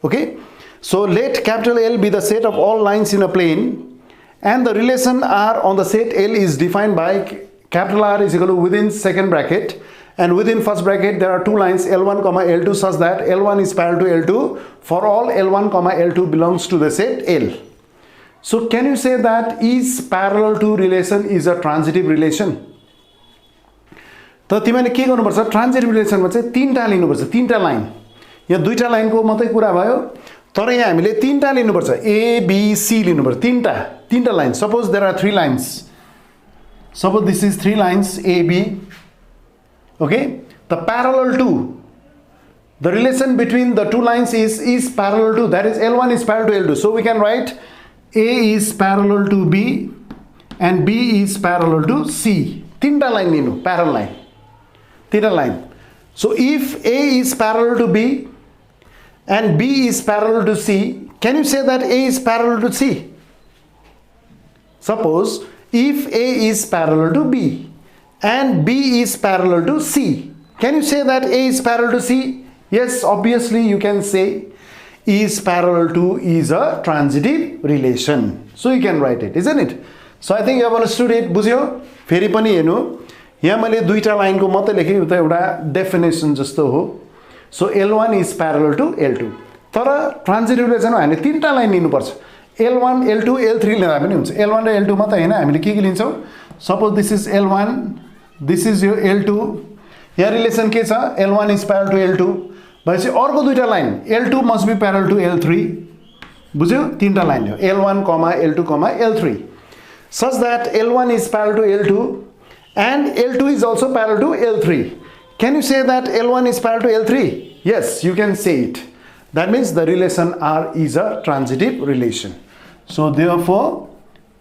Okay, so let capital L be the set of all lines in a plane and the relation R on the set L is defined by capital R is equal to within second bracket and within first bracket there are two lines L1, comma, L2 such that L1 is parallel to L2 for all L1, comma, L2 belongs to the set L. So can you say that is parallel to relation is a transitive relation? त तिमीले के गर्नुपर्छ ट्रान्जिटिभ रिलेसनमा चाहिँ तीनटा लिनुपर्छ तीनटा line यहाँ दुईटा लाइनको मात्रै कुरा भयो तर यहाँ हामीले तीनटा लिनुपर्छ ए बी सी लिनुपर्छ तीनटा line suppose there are three lines suppose this is three lines A B okay the parallel to the relation between the two lines is parallel to that is L1 is parallel to L2 so we can write A is parallel to B and B is parallel to C तीनटा line लिनु parallel line तीनटा line so if A is parallel to B and B is parallel to C can you say that A is parallel to C Suppose if A is parallel to B and B is parallel to C, can you say that A is parallel to C? Yes, obviously you can say is parallel to is a transitive relation. So you can write it, isn't it? So I think you have understood it. बुझ्यो? फेरि पनि हेर्नु, यहाँ मैले दुईटा लाइनको मात्रै लेखेँ, यो त एउटा डेफिनेसन जस्तो हो. So L1 is parallel to L2. तर ट्रान्जिटिभ रिलेसनमा हामीले तीनटा लाइन लिनुपर्छ. L1, L2, L3 लिँदा पनि हुन्छ. L1 र L2 मात्रै हैन, हामीले के लिन्छौँ? Suppose this is L1, this is your L2. यहाँ रिलेसन के छ? L1 is parallel to L2. भएपछि अर्को दुईटा line L2 must be parallel to L3. बुझ्यो? तीनटा लाइन हो. L1, L2, L3. Such that L1 is parallel to L2 and L2 is also parallel to L3. Can you say that L1 is parallel to L3? Yes, you can say it. That means the relation R is a transitive relation. So therefore,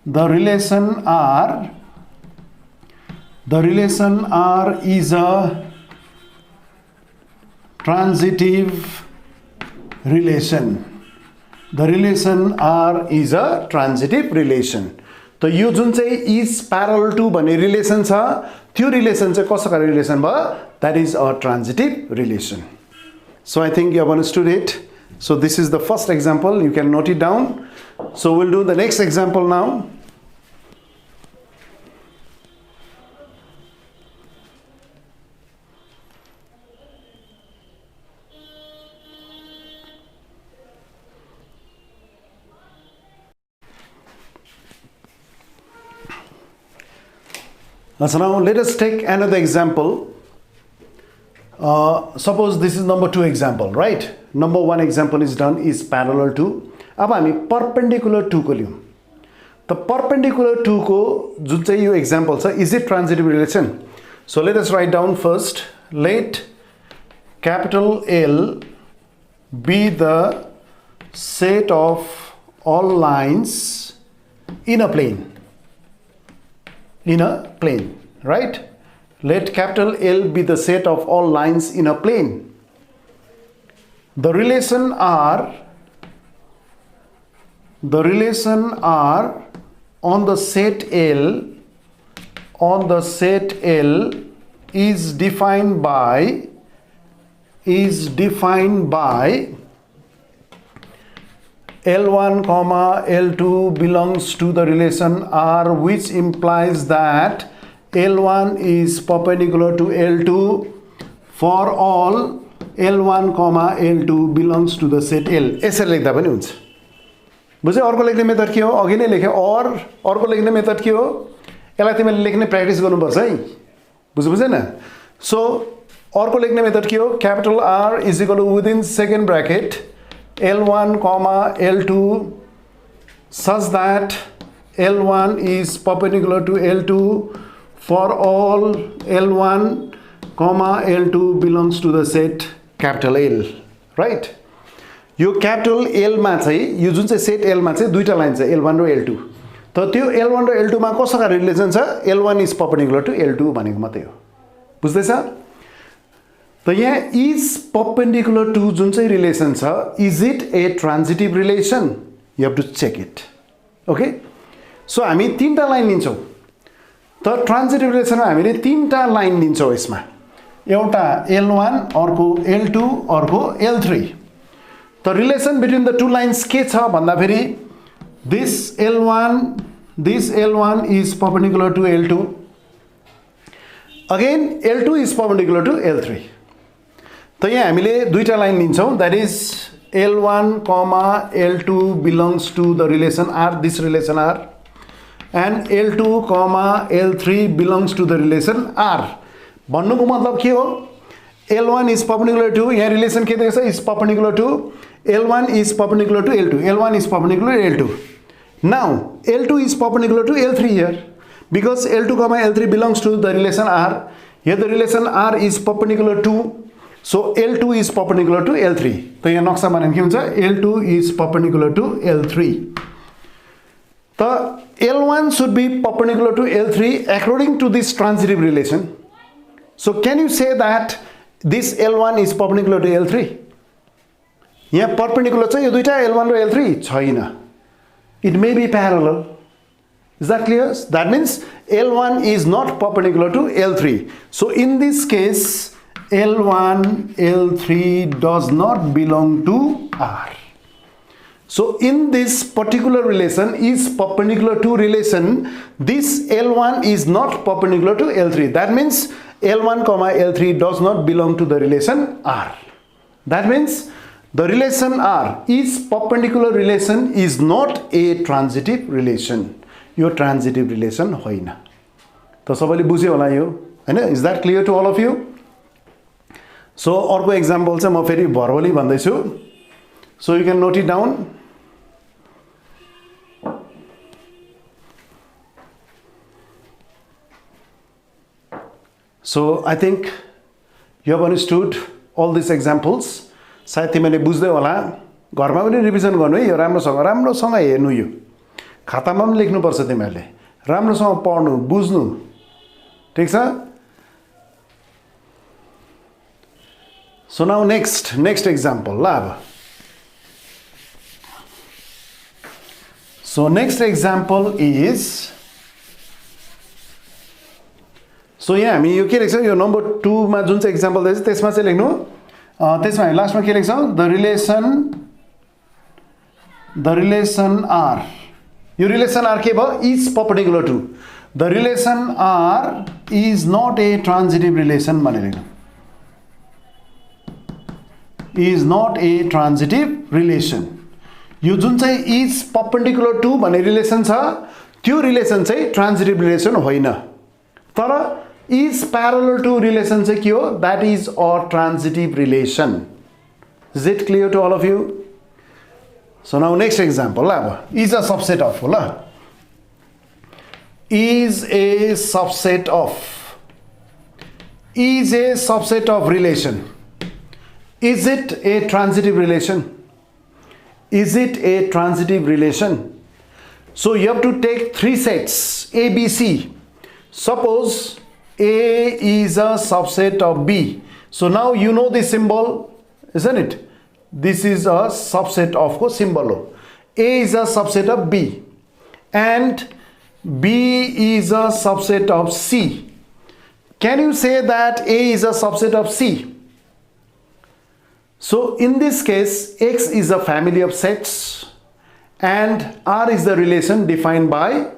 the relation R is a transitive relation. The relation R is a transitive relation. So यो जुन चाहिँ is parallel to भन्ने relation छ, त्यो relation चाहिँ कस्तो खालको relation भयो? That is a transitive relation. So I think you have understood it. So this is the first example. You can note it down. So we'll do the next example now. So now let us take another example. Suppose this is number 2 example, right? Number 1 example is done, is parallel to. अब हामी perpendicular 2 को लियौं. The perpendicular 2 को जुन चाहिँ यो example छ, is it transitive relation? So let us write down first. Let capital L be the set of all lines in a plane. In a plane, right? Let capital L be the set of all lines in a plane. The relation R on the set L is defined by L1, L2 belongs to the relation R, which implies that L1 is perpendicular to L2 for all L1, L2 belongs to the set L. यसरी लेख्दा पनि हुन्छ. बुझ्यौ? अर्को लेख्ने method के हो? अघि नै लेखे. और अर्को लेख्ने मेथड के हो? यसलाई तिमीले लेख्ने प्र्याक्टिस गर्नुपर्छ है. बुझ्दैन? सो अर्को लेख्ने मेथड के हो? Capital R is equal to within second bracket L1, L2 such that L1 is perpendicular to L2 for all L1, L2 belongs to the set capital L, right? Yo capital L मा चाहिँ यो जुन चाहिँ set L मा चाहिँ दुईटा line छ L1 र L2. त त्यो L1 र L2 मा कस्तो खालको रिलेसन छ? L1 is perpendicular to L2 भनेको मात्रै हो. बुझ्दैछ? त यहाँ is perpendicular to जुन चाहिँ रिलेसन छ, is it a transitive relation? You have to check it. Okay? So हामी तीनटा लाइन लिन्छौं. त ट्रान्जिटिभ रिलेसनमा हामीले तीनटा लाइन लिन्छौं यसमा. एउटा L1, अर्को L2, अर्को L3. The relation between the two lines के छ भन्दाखेरि this L1 is perpendicular to L2. Again L2 is perpendicular to L3. त यहाँ हामीले दुईटा line लिन्छौं, that is L1, L2 belongs to the relation R, this relation R, and L2, L3 belongs to the relation R. भन्नुको मतलब के हो? L1 is perpendicular to, यहाँ relation के देखेछ? is perpendicular to L1 is perpendicular to L2. L1 is perpendicular to L2. Now L2 is perpendicular to L3 here because L2, L3 belongs to the relation R. Here the relation R is perpendicular to, so L2 is perpendicular to L3. तो यहाँ नक्सा बनायो के हुन्छ? L2 is perpendicular to L3. The L1 should be perpendicular to L3 according to this transitive relation. So can you say that this L1 is perpendicular to L3? यहाँ perpendicular छ यो दुईटा L1 र L3 छैन. It may be parallel. Is that clear? That means L1 is not perpendicular to L3. So in this case, L1, L3 does not belong to R. So in this particular relation is perpendicular to relation, this L1 is not perpendicular to L3. That means L1, L3 does not belong to the relation R. That means the relation R is perpendicular relation, is not a transitive relation. Your transitive relation hoina. So sabale bujhyo hola yo, Hahn? Is that clear to all of you? So अर्को example चाहिँ म फेरि verbally भन्दैछु. So you can note it down. So I think you have understood all these examples. सायद तिमीले बुझ्दै होला, घरमा पनि रिभिजन गर्नु है, यो राम्रोसँग हेर्नु, यो खातामा पनि लेख्नु पर्छ, तिमीले राम्रोसँग पढ्नु, बुझ्नु, ठीक छ? So now next example ल अब. So next example is, so यहाँ हामी यो के लेख्छौँ, यो नम्बर 2 मा जुन चाहिँ एक्जाम्पल दिएछ त्यसमा चाहिँ लेख्नु, त्यसमा हामी लास्टमा के लेख्छौँ, the relation R. Yo relation R के भयो, is perpendicular to. The relation R is not a transitive relation भनेर लेख्नु. Is not a transitive relation. यो जुन चाहिँ is perpendicular to भन्ने रिलेसन छ, त्यो रिलेसन चाहिँ transitive relation होइन. तर is parallel to relation चाहिँ के हो? That is a transitive relation. Is it clear to all of you? So now next example ल, is a subset of ल. Is a subset of relation. Is it a transitive relation? Is it a transitive relation? So you have to take 3 sets A, B, C. Suppose A is a subset of B. So now you know the symbol, isn't it? This is a subset of symbol. A is a subset of B and B is a subset of C. Can you say that A is a subset of C? So in this case, X is a family of sets and R is the relation defined by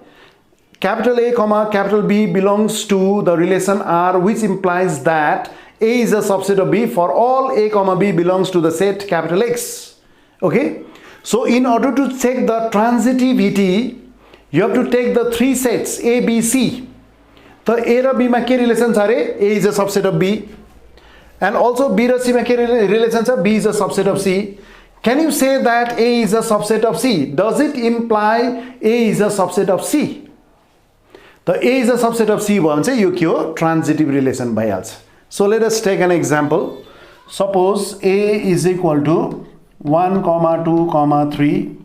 capital A, capital B belongs to the relation R, which implies that A is a subset of B for all A, B belongs to the set capital X. Okay? So in order to check the transitivity, you have to take the 3 sets A, B, C. So A र B मा के relation छ रे? A is a subset of B. And also B raw C मा के relation छ? B is a subset of C. Can you say that A is a subset of C? Does it imply A is a subset of C? The A is a subset of C भयो भने चाहिँ यो के हो? Transitive relation भइहाल्छ. So let us take an example. Suppose A is equal to 1, 2, 3.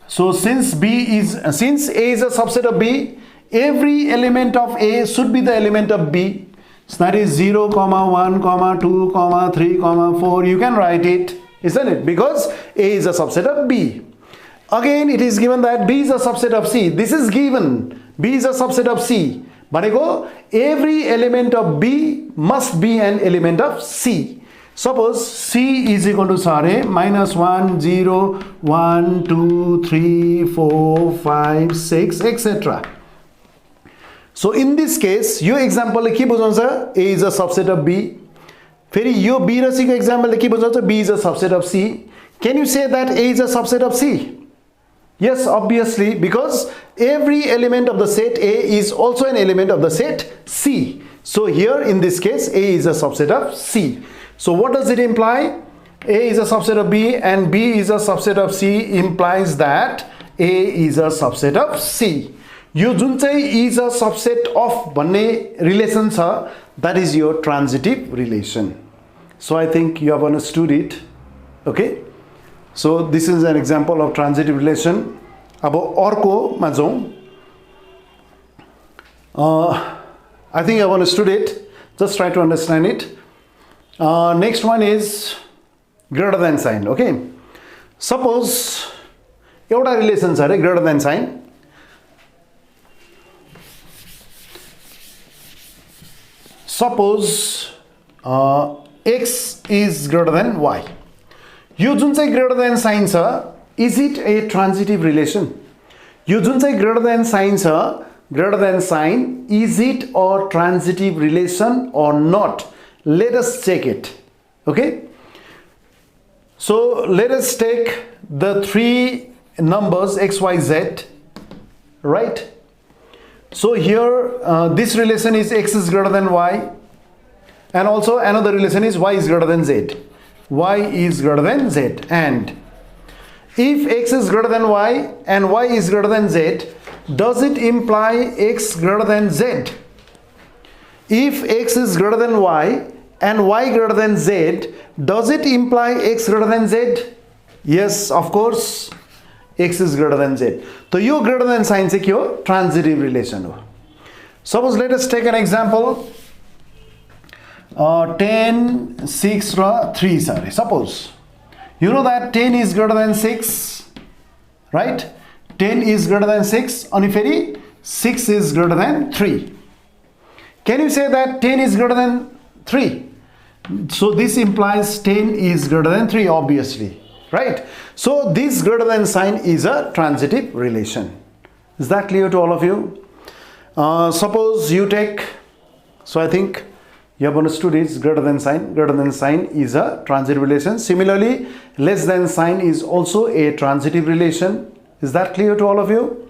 So since A is a subset of B, every element of A should be the element of B. So that is 0, 1, 2, 3, 4. You can write it, isn't it? Because A is a subset of B. Again, it is given that B is a subset of C. This is given. B is a subset of C. But every element of B must be an element of C. Suppose C is equal to -1, 0, 1, 2, 3, 4, 5, 6, etc. So in this case, your example ke बुझाउँछ? A is a subset of B. फेरि यो B र C को example के बुझाउँछ? B is a subset of C. Can you say that A is a subset of C? Yes, obviously, because every element of the set A is also an element of the set C. So here in this case, A is a subset of C. So what does it imply? A is a subset of B and B is a subset of C implies that A is a subset of C. यो जुन चाहिँ is a subset of भन्ने relation छ, that is your transitive relation. So I think you have understood it. Okay? So this is an example of transitive relation. अब अर्को मा जाउँ. I think you have understood it. Just try to understand it. Next one is greater than sign. Okay? Suppose एउटा relation छ रे greater than sign. suppose x is greater than y. यो जुन चाहिँ greater than sign छ, is it a transitive relation? यो जुन चाहिँ greater than sign छ, greater than sign, is it a transitive relation or not? Let us check it. Okay, so let us take the three numbers x, y, z, right? So here this relation is x is greater than y, and also another relation is y is greater than z. Y is greater than z, and if x is greater than y and y is greater than z, does it imply x greater than z? If x is greater than y and y greater than z, does it imply x greater than z? Yes, of course, x is greater than z. So yo greater than sign चाहिँ के हो? Transitive relation हो. Suppose let us take an example. 10, 6 raw 3 sorry. Suppose you know that 10 is greater than 6, right? 10 is greater than 6 अनि फेरि 6 is greater than 3. Can you say that 10 is greater than 3? So this implies 10 is greater than 3, obviously, right? So this greater than sign is a transitive relation. Is that clear to all of you? Suppose you take, so I think you have understood it's greater than sign. Greater than sign is a transitive relation. Similarly, less than sign is also a transitive relation. Is that clear to all of you?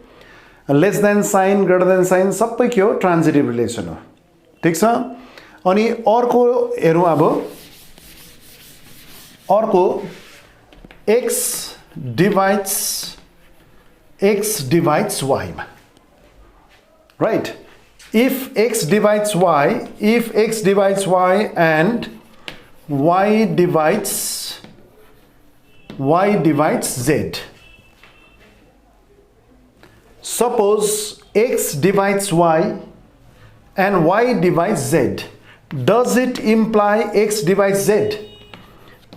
Less than sign, greater than sign, सबै के हो? Transitive relation हो. ठीक छ? अनि अर्को हेरौँ अब. अर्को x divides y. Right? If x divides y and y divides z. Suppose x divides y and y divides z. Does it imply x divides z?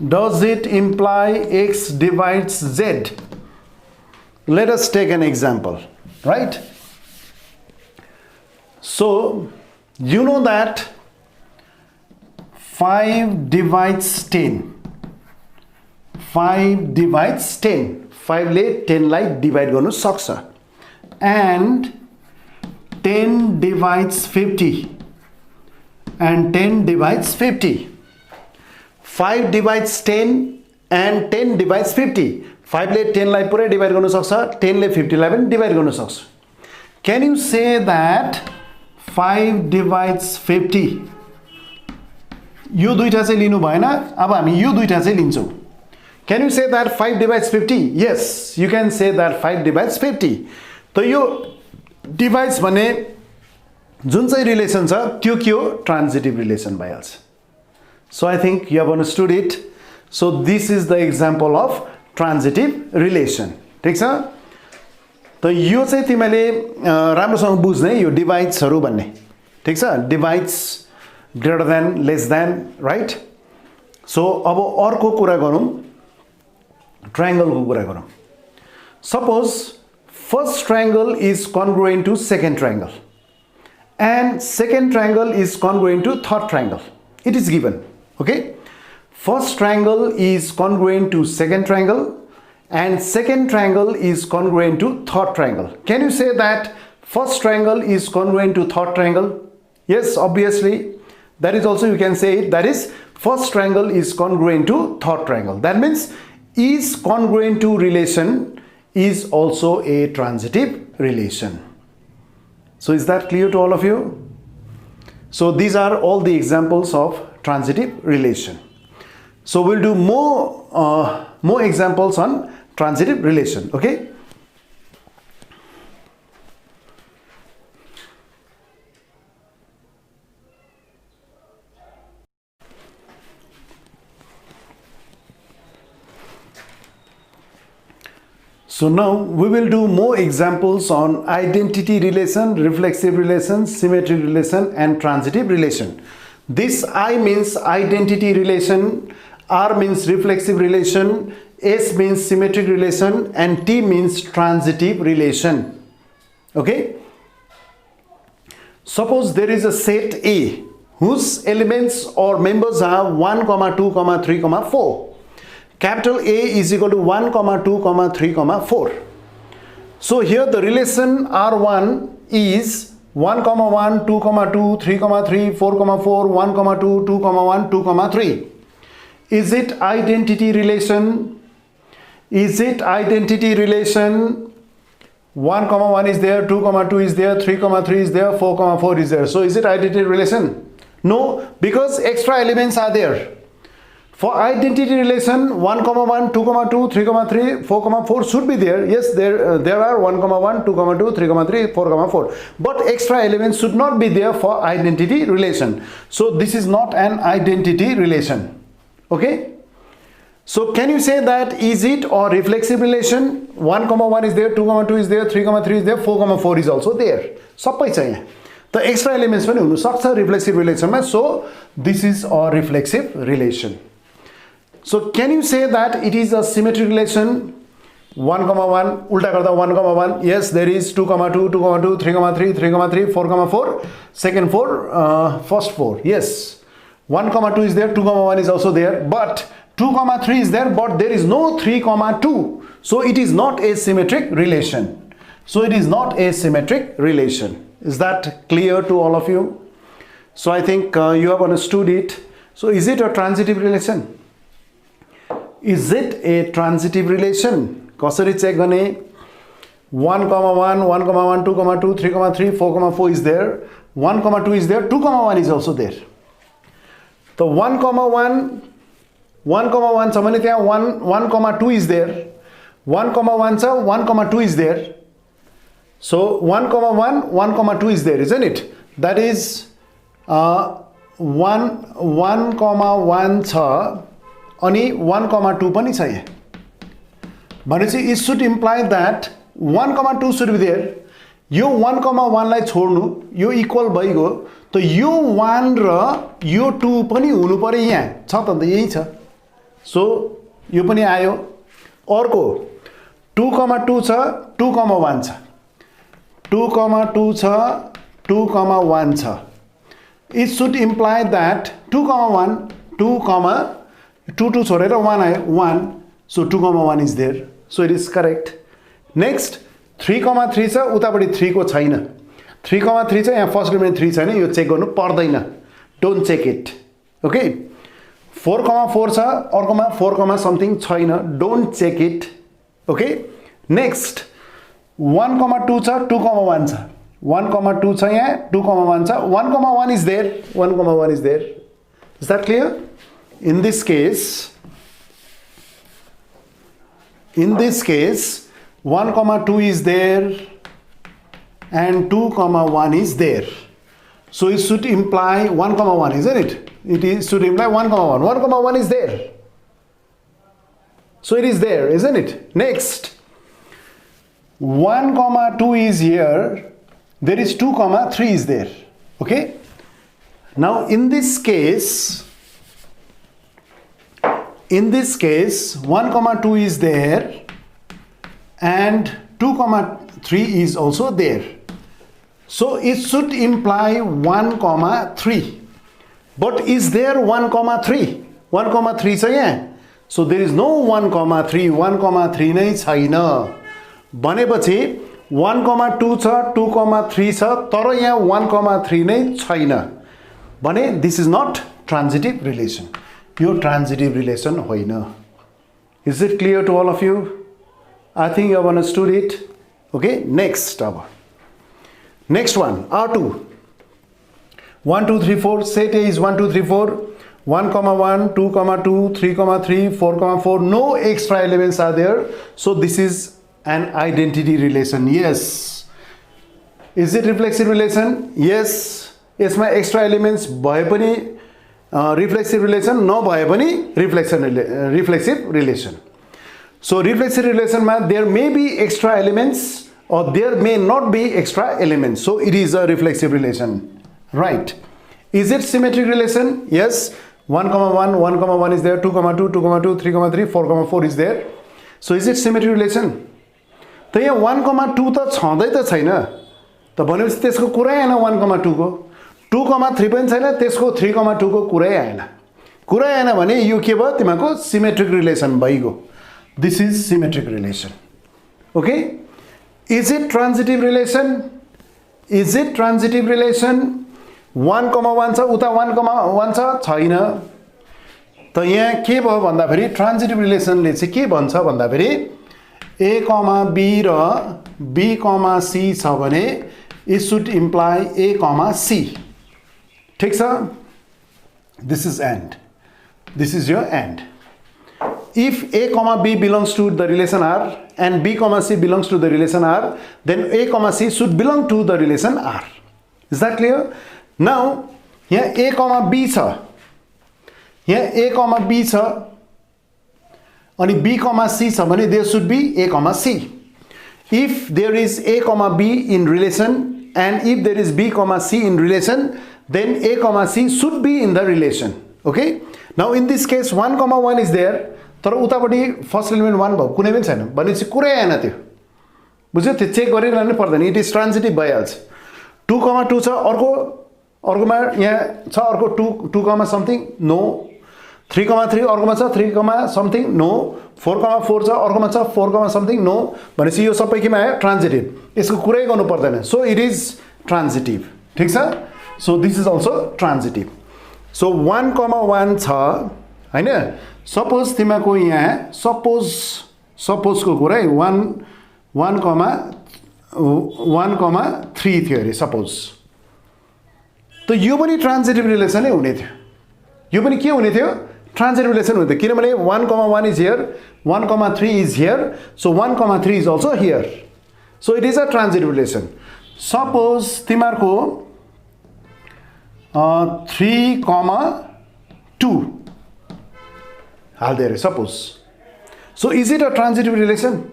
Does it imply x divides z? Let us take an example, right? So you know that 5 divides 10. 5 divides 10. 5 ले 10 लाई divide गर्नु सक्छ. And 10 divides 50. And 10 divides 50. 5 divides 10 and 10 divides 50. 5 ले 10 लाई पुरै divide गर्नु सक्छ. 10 ले 50 लाई पनि divide गर्नु सक्छ. Can you say that 5 divides 50? यो दुईटा चाहिँ लिनु भएन. अब हामी यो दुईटा चाहिँ लिन्छौँ. Can you say that 5 divides 50? Yes, you can say that 5 divides 50. तो यो divides भने जुन चाहिँ relation छ त्यो के हो? Transitive relation भइहाल्छ. So I think you have understood it. So this is the example of transitive relation. ठीक छ? तो यो चाहिँ तिमीले राम्रोसँग बुझ्ने यो डिभाइड्सहरु भन्ने. ठीक छ? Divides greater than less than, right? So अब अर्को कुरा गरौँ. ट्रायंगलको कुरा गरौँ. Suppose first triangle is congruent to second triangle and second triangle is congruent to third triangle. It is given. Okay? First triangle is congruent to second triangle and second triangle is congruent to third triangle. Can you say that first triangle is congruent to third triangle? Yes, obviously. That is also you can say it. That is first triangle is congruent to third triangle. That means is congruent to relation is also a transitive relation. So is that clear to all of you? So these are all the examples of transitive relation. So we'll do more examples on transitive relation. Okay? So now we will do more examples on identity relation, reflexive relation, symmetric relation and transitive relation. This I means identity relation, R means reflexive relation, S means symmetric relation and T means transitive relation. Okay? Suppose there is a set A whose elements or members are 1, 2, 3, 4. Capital A is equal to 1, 2, 3, 4. So here the relation R1 is 1, 1, 2, 2, 3, 3, 4, 4, 1, 2, 2, 1, 2, 3. Is it identity relation? Is it identity relation? 1, 1 is there, 2, 2 is there, 3, 3 is there, 4, 4 is there. So is it identity relation? No, because extra elements are there. For identity relation, 1, 1, 2, 2, 3, 3, 4, 4 should be there. Yes, there are 1, 1, 2, 2, 3, 3, 4, 4. But extra elements should not be there for identity relation. So this is not an identity relation. Okay? So can you say that is it or reflexive relation? 1, 1 is there, 2, 2 is there, 3, 3 is there, 4, 4 is also there. Sabai cha yaha. The extra elements pani hunu sakcha reflexive relation ma. So this is a reflexive relation. So can you say that it is a symmetric relation? 1, 1, ulta garda 1, 1. Yes, there is 2, 2, 2, 2, 3, 3, 3, 3, 4, 4. Second 4, first 4. Yes. 1, 2 is there, 2, 1 is also there. But 2, 3 is there, but there is no 3, 2. So it is not a symmetric relation. So it is not a symmetric relation. Is that clear to all of you? So I think you have understood it. So is it a transitive relation? Is it a transitive relation? Kasari check gane 1, 1, 1, 2, 2, 3, 3, 4, 4 is there. 1, 2 is there. 2, 1 is also there. The 1, 1 cha bhane tyaha 1, 2 is there. 1, 1 cha 1, 2 is there. So 1, 1, 2 is there, isn't it? That is 1, 1 cha ani 1, 2 pani cha yaha. भनेपछि it should imply that 1, 2 should be there. यो 1, 1 लाई छोड्नु यो equal भइगयो त यो 1 र यो 2 पनि हुनु पर्यो यहाँ छ त यही छ. सो यो पनि आयो. अर्को 2, 2 छ 2, 1 छ. 2, 2 छ 2, 1 छ. It should imply that 2, 1 2, 2 छोडेर 1 आयो 1. So 2, 1 is there. So it is correct. Next 3, 3 छ उतापटि 3 को छैन. 3, 3 छ यहाँ फर्स्ट एलिमेन्ट 3 छैन यो चेक गर्नु पर्दैन. Don't check it. ओके. 4, 4 छ अर्कोमा 4, समथिङ छैन. Don't check it. Okay. Next 1, 2 छ 2, 1 छ. 1, 2 छ यहाँ 2, 1 छ. 1, 1 is there. 1, 1 is there. Is that clear? In this case 1, 2 is there and 2, 1 is there. So it should imply 1, 1, isn't it? It should imply 1, 1. 1, 1 is there. So it is there, isn't it? Next 1, 2 is here. There is 2, 3 is there. Okay. Now in this case 1, 2 is there and 2, 3 is also there. So it should imply 1, 3. But is there 1, 3? 1, 3 छ यहाँ. So there is no 1, 3. 1, 3 नै छैन. भनेपछि 1, 2 छ 2, 3 छ तर यहाँ 1, 3 नै छैन. भने this is not transitive relation. Your transitive relation होइन. Is it clear to all of you? I think you have understood it. Okay, next next one R2. 1, 2, 3, 4. Set A is 1, 2, 3, 4. 1, 1, 2, 2, 3, 3, 4, 4. No extra elements are there. So this is an identity relation. Yes. Is it reflexive relation? Yes. यसमा extra elements भए पनि reflexive relation नभए पनि reflexive relation. So reflexive relation ma there may be extra elements or there may not be extra elements. So it is a reflexive relation. Right. Is it symmetric relation? Yes. 1, 1, 1, 1 is there. 2, 2, 2, 2, 3, 3, 4, 4 is there. So is it symmetric relation? त यहाँ 1, 2 त छँदै त छैन. त भनेपछि त्यसको कुरै हैन 1, 2 को. 2,3 पनि छैन, त्यसको 3,2 को कुरै आएन। कुरै आएन भने यो के भयो तिमीको सिमेट्रिक रिलेसन भइगयो। This is symmetric relation. Okay, is it transitive relation? Is it transitive relation? 1,1 छ, उता 1,1 छ, छैन। त यहाँ के भयो भन्दाखेरि ट्रान्जिटिभ रिलेसनले चाहिँ के भन्छ भन्दाखेरि A, B र B, C छ भने it should imply A, C. ठीक छ? This is and. This is your and. If A, B belongs to the relation R and B, C belongs to the relation R, then A, C should belong to the relation R. Is that clear? Now, here A, B छ. Here A, B छ. अनि B, C छ भने there should be A, C. If there is A, B in relation and if there is B, C in relation, then A, C should be in the relation. Okay? Now in this case 1,1 is there. तर उतापट्टि first element 1 भयो, कुनै पनि छैन भनेपछि कुरै आएन त्यो। बुझ्यो? त्यो चेक गरिरहनु पर्दैन, इट इज ट्रान्जिटिभ भइहाल्छ। 2,2 छ, अर्कोमा यहाँ छ अर्को 2, समथिङ, नो। 3,3 अर्कोमा छ 3, समथिङ, नो। 4,4 छ अर्कोमा छ 4, समथिङ, नो। भनेपछि यो सबै केमा आयो? ट्रान्जिटिभ। यसको कुरै गर्नु पर्दैन। So it is transitive. ठिक छ? So this is also transitive. So 1,1 छ हैन। सपोज तिमीको यहाँ सपोजको कुरा है 1,3 थियो अरे सपोज। त यो पनि ट्रान्जिटिभ रिलेसन नै हुने थियो। यो पनि के हुने थियो? ट्रान्जिटिभ रिलेसन हुने थियो, किनभने 1,1 is here, 1,3 is here, so 1,3 is also here. So it is a transitive relation. Suppose तिमीहरूको 3,2 हाल्दै अरे suppose. So is it a transitive relation?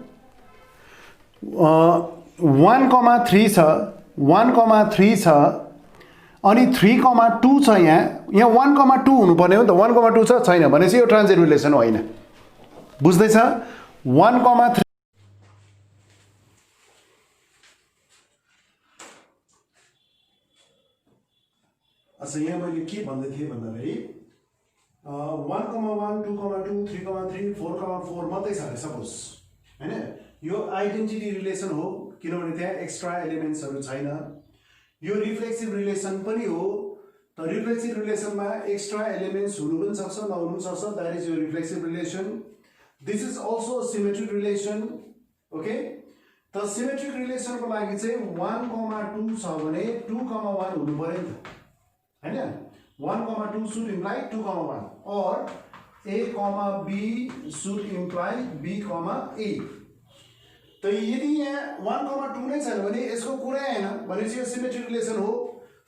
1,3 छ, 1,3 छ अनि 3,2 छ। यहाँ 1,2 हुनुपर्ने हो नि त। 1,2 छ, छैन भनेपछि यो ट्रान्जिटिभ रिलेसन होइन। बुझ्दैछ? 1,3 अच्छा, यहाँ मैले के भन्दै थिएँ भन्दाखेरि 1,1, 2,2, 3,3, 4,4 मात्रै छ अरे सपोज हैन। यो आइडेन्टिटी रिलेसन हो किनभने त्यहाँ एक्स्ट्रा एलिमेन्ट्सहरू छैन। यो रिफ्लेक्सिभ रिलेसन पनि हो। त रिफ्लेक्सिभ रिलेसनमा एक्स्ट्रा एलिमेन्ट्स हुनु पनि सक्छ, नहुनु पनि सक्छ। That is yo reflexive relation. This is also symmetric relation. Okay, त सिमेट्रिक रिलेसनको लागि चाहिँ 1,2 छ भने 2,1 हुनु पर्यो नि त हैन। 1,2 should imply 2,1 or A, B should imply B, A. त यदि यहाँ 1,2 नै छैन भने यसको कुरै आएन भनेपछि यो सिमेट्रिक रिलेसन हो।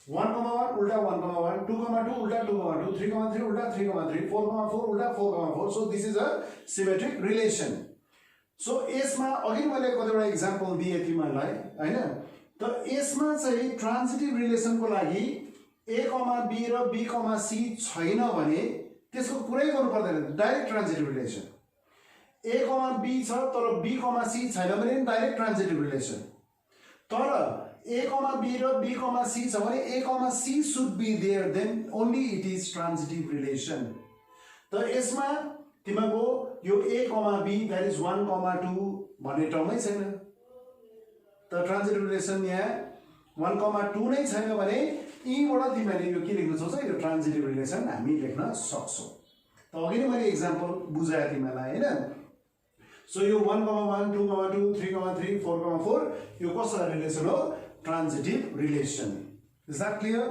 1,1 उल्टा 1,1, 2,2 उल्टा 2,2, 3,3 उल्टा 3,3, 4,4 उल्टा 4,4। So this is a symmetric relation. So यसमा अघि मैले कतिवटा इक्जाम्पल दिए तिमीहरूलाई हैन। त यसमा चाहिँ ट्रान्जिटिभ रिलेसनको लागि A, B र B, C छैन भने त्यसको कुरै गर्नु पर्दैन, direct transitive relation. A, B छ तर B, C छैन भने डाइरेक्ट ट्रान्जिटिभ रिलेसन। तर A, B र B, C छ भने A, C should be there, then only it is transitive relation। त यसमा तिमीको यो A, B that is 1,2 भन्ने टर्मै छैन। त ट्रान्जिटिभ रिलेसन यहाँ 1,2 नै छैन भने यहीँबाट तिमीले यो के लेख्न सक्छौ? यो ट्रान्जिटिभ रिलेसन हामी लेख्न सक्छौँ। त अघि नै मैले इक्जाम्पल बुझाएँ तिमीलाई हैन। सो यो 1,1, 2,2, 3,3, 4,4 यो कस्तो रिलेसन हो? Transitive relation. Is that clear?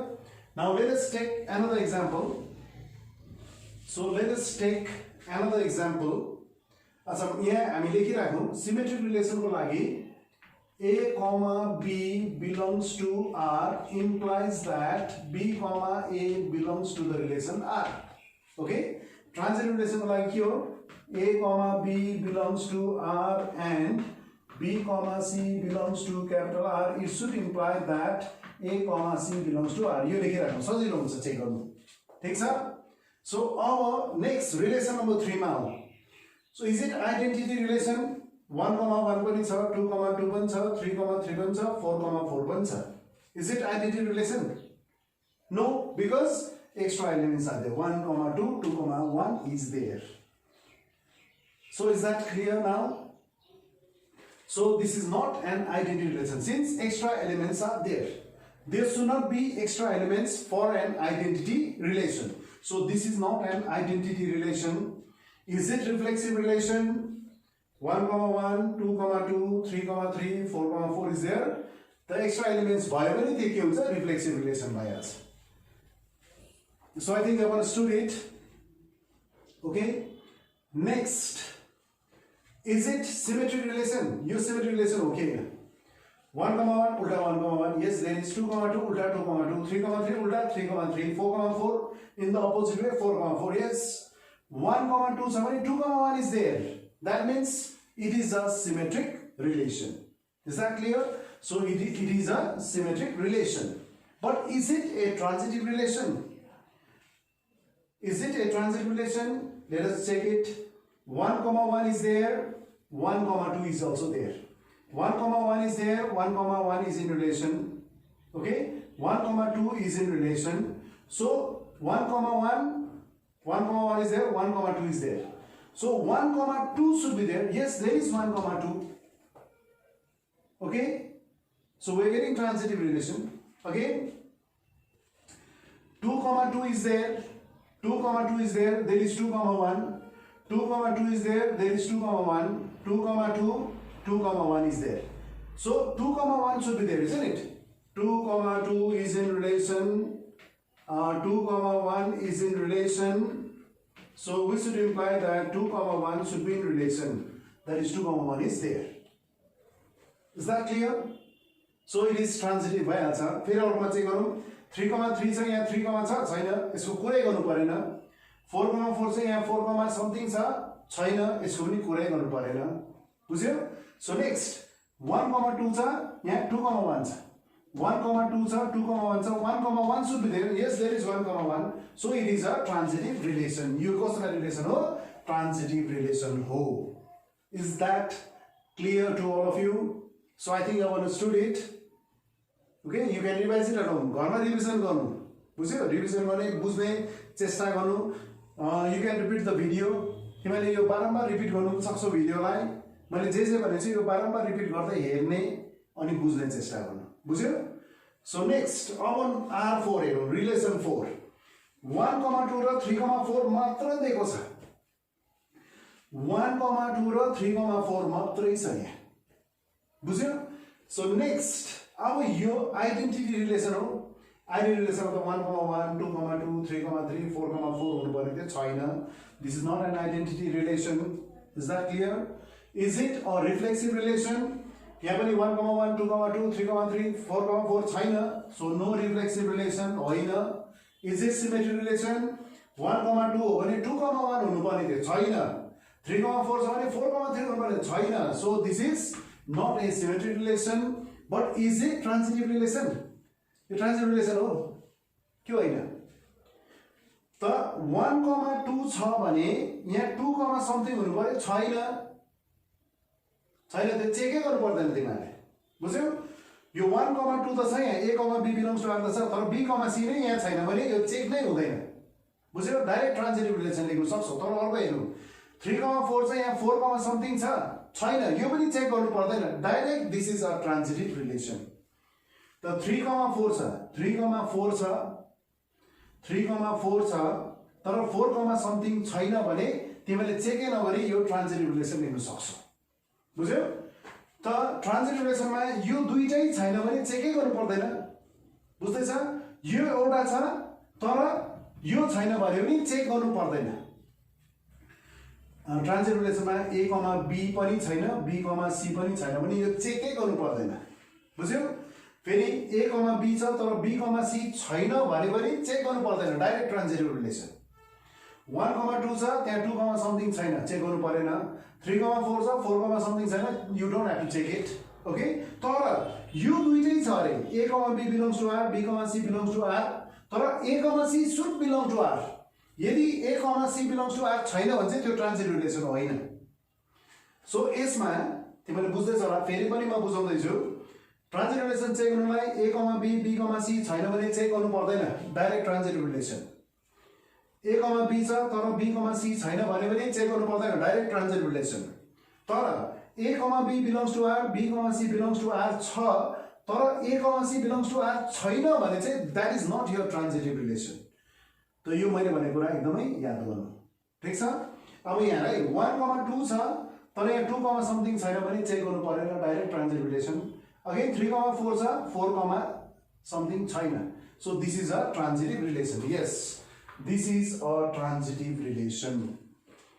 Now let us take another example. So let us take another example. अच्छा, यहाँ हामी लेखिराखौँ सिमेट्रिक रिलेसनको लागि A, B belongs to R implies that B, A belongs to the relation R. Okay? Transitive relation को लागि के हो? A, B belongs to R and B, C belongs to capital R. It should imply that A, C belongs to R. यो लेखिराख्नु सजिलो हुन्छ check गर्नु। ठीक छ? So अब नेक्स्ट रिलेसन नम्बर 3 मा आऊ। So is it identity relation? 1,1 पनि छ, 2,2 पनि छ, 3,3 पनि छ, 4,4 पनि छ। Is it identity relation? No, because extra elements are there. 1, 2, 2, 1 is there. So is that clear now? So this is not an identity relation. Since extra elements are there should not be extra elements for an identity relation. So this is not an identity relation. Is it reflexive relation? 1, 1, 2, 2, 3, 3, 4, 4 is there. The extra elements भयो भने त्यो के हुन्छ reflexive relation भइहाल्छ. So I think I understood it. Okay. Next, is it symmetric relation? You symmetric relation okay. 1, 1, ulta 1, 1. Yes, there is 2, 2, ulta 2, 2, 3, 3, ulta 3, 3, 4, 4. In the opposite way, 4, 4. Yes, 1, 2, somebody 2, 1 is there. That means it is a symmetric relation. Is that clear? So it is a symmetric relation. But is it a transitive relation? Is it a transitive relation? Let us check it. 1, 1 is there. 1, 2 is also there. 1, 1 is there. 1, 1 is in relation. Okay. 1, 2 is in relation. So 1, 1 is there. 1, 2 is there. So 1, 2 should be there. Yes, there is 1, 2. Okay. So we are getting transitive relation. Again, 2, 2 is there. 2, 2 is there. There is 2, 1. 2, 2 is there. There is 2, 1. 2, 2, 2, 1 is there. So 2, 1 should be there, isn't it? 2, 2 is in relation. 2, 1 is in relation. So we should imply that 2, 1 should be in relation. That is 2, 1 is there. Is that clear? So it is transitive भइहाल्छ. फेरि अरूमा चाहिँ गरौँ. 3, 3 छ यहाँ 3, छैन. यसको कुरै गर्नु परेन. 4, 4 चाहिँ यहाँ 4, something छ. छैन. यसको पनि कुरै गर्नु परेन. बुझ्यो? So next 1, 2 छ. यहाँ 2, 1 छ. 1, 2 छ. 2, 1 छ. 1, 1 should be there. Yes, there is 1, 1. So it is a transitive relation. यो कस्तो relation हो? Transitive relation हो. Is that clear to all of you? So I think I understood it. Okay, you can revise it at home. घरमा revision गर्नु. बुझ्यो? Revision गर्ने बुझ्ने चेष्टा गर्नु. You can repeat the video. तिमीले यो बारम्बार रिपिट गर्नु सक्छौ भिडियोलाई. मैले जे भने छु यो बारम्बार रिपिट गर्दै हेर्ने अनि बुझ्ने चेष्टा गर्नु. बुझ्यो? So next, अब R4 हेरौँ. रिलेसन 4. 1, 2 र 3, 4 मात्र दिएको छ. 1, 2 र 3, 4 मात्रै छ यहाँ. बुझ्यो? So next, अब यो आइडेन्टिटी रिलेसन हो. आइडेन्टिटी रिलेसन त 1, 1, 2, 2, 3, 3, 4, 4 हुनु पर्ने थियो. छैन. This is not an identity relation. Is that clear? Is it a reflexive relation? यहाँ पनि 1, 1, 2, 2, 3, 3, 4, 4 छैन. So no reflexive relation होइन. Is it symmetric relation? 1, 2 हो भने 2, 1 हुनु पर्ने थियो. छैन. 3, 4 छ भने 4, 3 हुनु पर्ने छैन. So this is not a symmetric relation. But is it transitive relation? Yo transitive relation हो. के होइन? त 1, 2 छ भने यहाँ 2, something हुनु पर्यो. छैन. छैन त्यो चेकै गर्नु पर्दैन तिमीले. बुझ्यौ? यो 1, 2 त छ यहाँ. A, B belongs to R त छ. तर B, C नै यहाँ छैन भने यो चेक नै हुँदैन. बुझ्यौ? डाइरेक्ट ट्रान्जिटिभ रिलेसन लेख्न सक्छौ. तर अर्को हेर्नु. 3, 4 चाहिँ यहाँ 4, something छ. छैन. यो पनि चेक गर्नु पर्दैन. Direct this is a transitive relation. त 3, 4 छ. 3, 4 छ. 3, 4 छ. तर 4, something छैन भने तिमीले चेकै नगरी यो ट्रान्जिटिभ रिलेसन लेख्न सक्छौ. बुझ्यौ? त ट्रान्जिटिभ रिलेसनमा यो दुईटै छैन भने चेकै गर्नु पर्दैन. बुझ्दैछ? यो एउटा छ तर यो छैन भने पनि चेक गर्नु पर्दैन. ट्रान्जिटिभ रिलेसनमा A, B पनि छैन, B, C पनि छैन भने यो चेकै गर्नु पर्दैन. बुझ्यौ? फेरि A, B छ तर B, C छैन भने पनि चेक गर्नु पर्दैन. Direct transitive relation. 1, 2 छ त्यहाँ 2, something छैन. चेक गर्नु परेन. 3, 4 छ 4, something छैन. You don't have to check it. Okay? तर यो दुईटै छ अरे. A, B belongs to R, B, C belongs to R. तर A, C should belong to R. यदि A, C belongs to R छैन भने चाहिँ त्यो ट्रान्जिटिभ रिलेसन होइन. सो यसमा तिमीले बुझ्दैछ होला. फेरि पनि म बुझाउँदै छु. ट्रान्जिटिभ रिलेसन चेक गर्नलाई a, b, b, c छैन भने चेक गर्नु पर्दैन, direct transitive relation. a, b छ तर b, c छैन भने पनि चेक गर्नु पर्दैन, डाइरेक्ट ट्रान्जिटिभ रिलेसन। तर a, b belongs to r, b, c belongs to r छ तर a, c belongs to r छैन भने चाहिँ that is not your transitive relation। त यो मैले भनेको कुरा एकदमै याद गर्नु, ठीक छ। अब यहाँ 1, 2 छ तर यहाँ 2, something छैन भने चेक गर्नु परेन, डाइरेक्ट ट्रान्जिटिभ रिलेसन। अगेन 3, 4 छ 4, something छैन, so this is a transitive relation। yes, this is a transitive relation।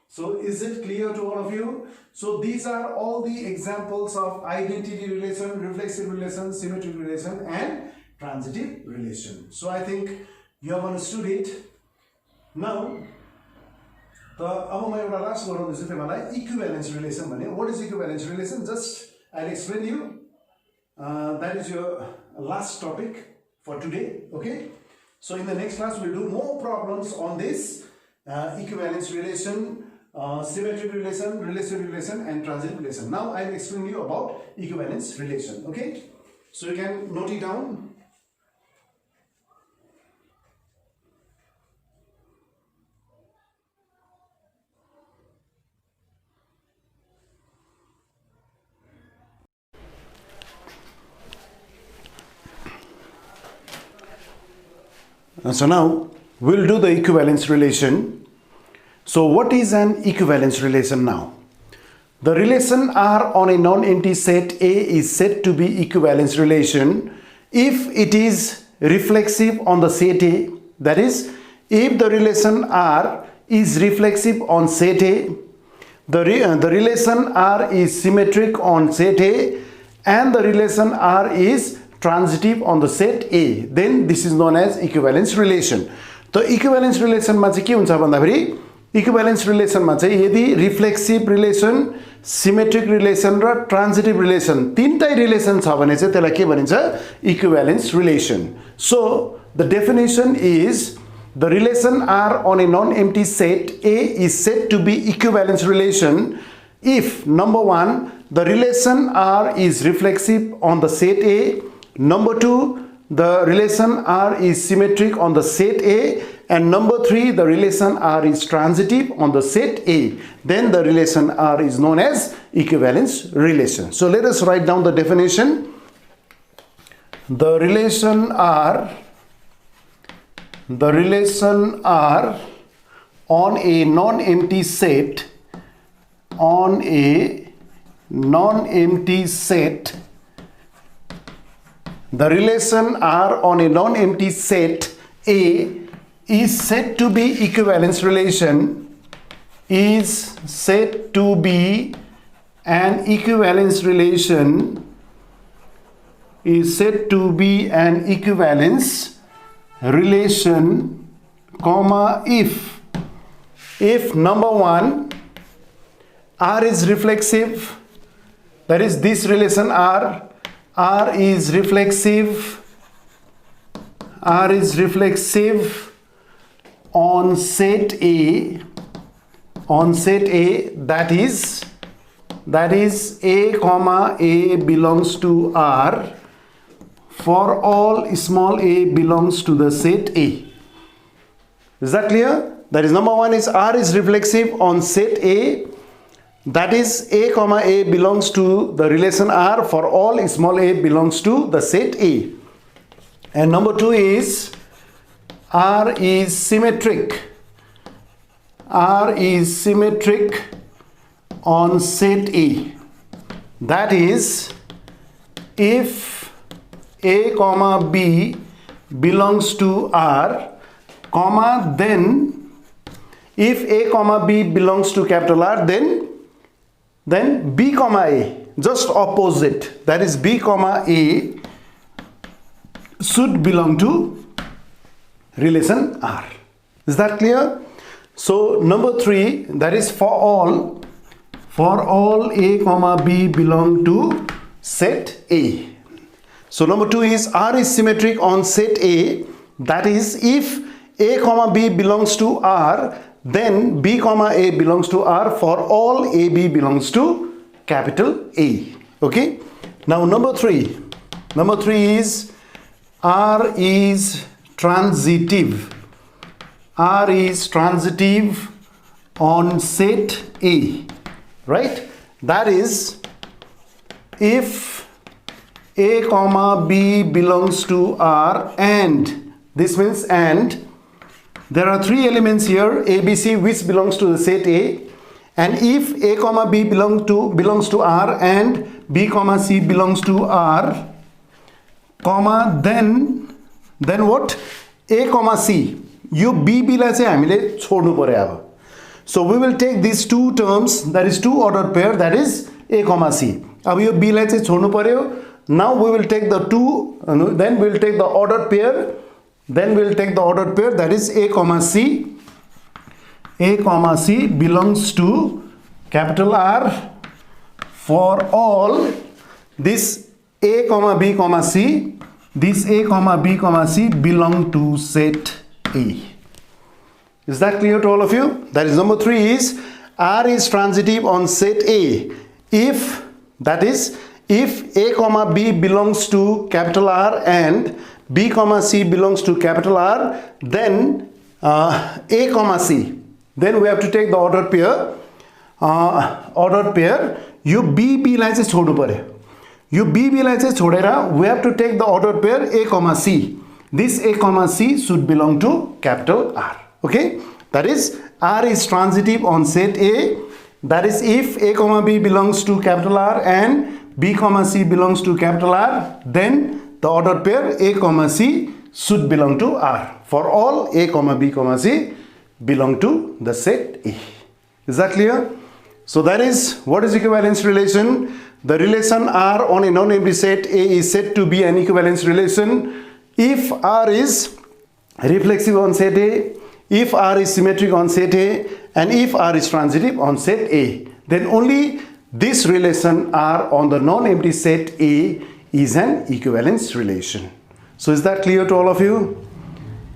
So is it clear to all of you? So these are all the examples of identity relation, reflexive relation, symmetric relation and transitive relation। So I think you have understood it now। त अब म एउटा last गराउँदैछु तिमीलाई equivalence relation भने। What is equivalence relation? Just I will explain you. that is your last topic for today, okay? So in the next class we'll do more problems on this equivalence relation, symmetric relation, relative relation and transitive relation। now I will explain you about equivalence relation, okay? So you can note it down। So now we'll do the equivalence relation। So what is an equivalence relation now? The relation R on a non-empty set A is said to be equivalence relation if it is reflexive on the set A, that is, if the relation R is reflexive on set A, the relation R is symmetric on set A and the relation R is transitive on the set A, then this is known as equivalence relation। तो equivalence relation मा चाहिँ के हुन्छ भन्दाखेरि equivalence relation मा चाहिँ यदि reflexive relation, symmetric relation र transitive relation तीनटै relation छ भने चाहिँ त्यसलाई के भनिन्छ? equivalence relation। So the definition is the relation R on a non-empty set A is said to be equivalence relation if number 1 the relation R is reflexive on the set A, number 2 the relation R is symmetric on the set A, and number 3 the relation R is transitive on the set A, then the relation R is known as equivalence relation। So let us write down the definition। The relation R on a non-empty set the relation R on a non-empty set A is said to be equivalence relation, is said to be an equivalence relation, is said to be an equivalence relation, comma, if number 1 R is reflexive, that is this relation R is reflexive on set A, that is A comma A belongs to R for all small a belongs to the set A। Is that clear? That is number 1 is R is reflexive on set A, that is A comma A belongs to the relation R for all small a belongs to the set A, and number 2 is R is symmetric on set A, that is if A comma B belongs to R, comma, then if A comma B belongs to capital R, then B comma A, just opposite, that is B comma A should belong to relation R। Is that clear? So number 3, that is for all A comma B belong to set A। So number 2 is R is symmetric on set A, that is if A comma B belongs to R, then B comma A belongs to R for all AB belongs to capital A, okay? Now number 3, Number 3 is R is transitive. R is transitive on set A, right? That is if A comma B belongs to R and, this means and, there are 3 elements here A, B, C which belongs to the set A, and if A comma B belongs to R and B comma C belongs to R, comma then what? A comma C, yo B लाई चाहिँ हामीले छोड्नु पर्यो अब. So we will take these two terms, that is two ordered pair, that is A comma C. अब यो B लाई चाहिँ छोड्नु पर्यो. Now we will take the then we will take the ordered pair. Then we will take the ordered pair, that is A comma C. A comma C belongs to capital R for all this A comma B comma C. This A comma B comma C belong to set A. Is that clear to all of you? That is number 3 is R is transitive on set A if, that is, if A comma B belongs to capital R and B comma C belongs to capital R, then A comma C, then we have to take the ordered pair. Yo B लाई चाहिँ छोड्नु पर्यो. यो B लाई चाहिँ छोडेर we have to take the ordered pair A comma C. This A comma C should belong to capital R. Okay, that is R is transitive on set A. That is if A comma B belongs to capital R and B comma C belongs to capital R, then the ordered pair A comma C should belong to R. For all A comma B comma C belong to the set A. Is that clear? So that is what is equivalence relation. The relation R on a non-empty set A is said to be an equivalence relation if R is reflexive on set A, if R is symmetric on set A, and if R is transitive on set A. Then only this relation R on the non-empty set A is an equivalence relation. So is that clear to all of you?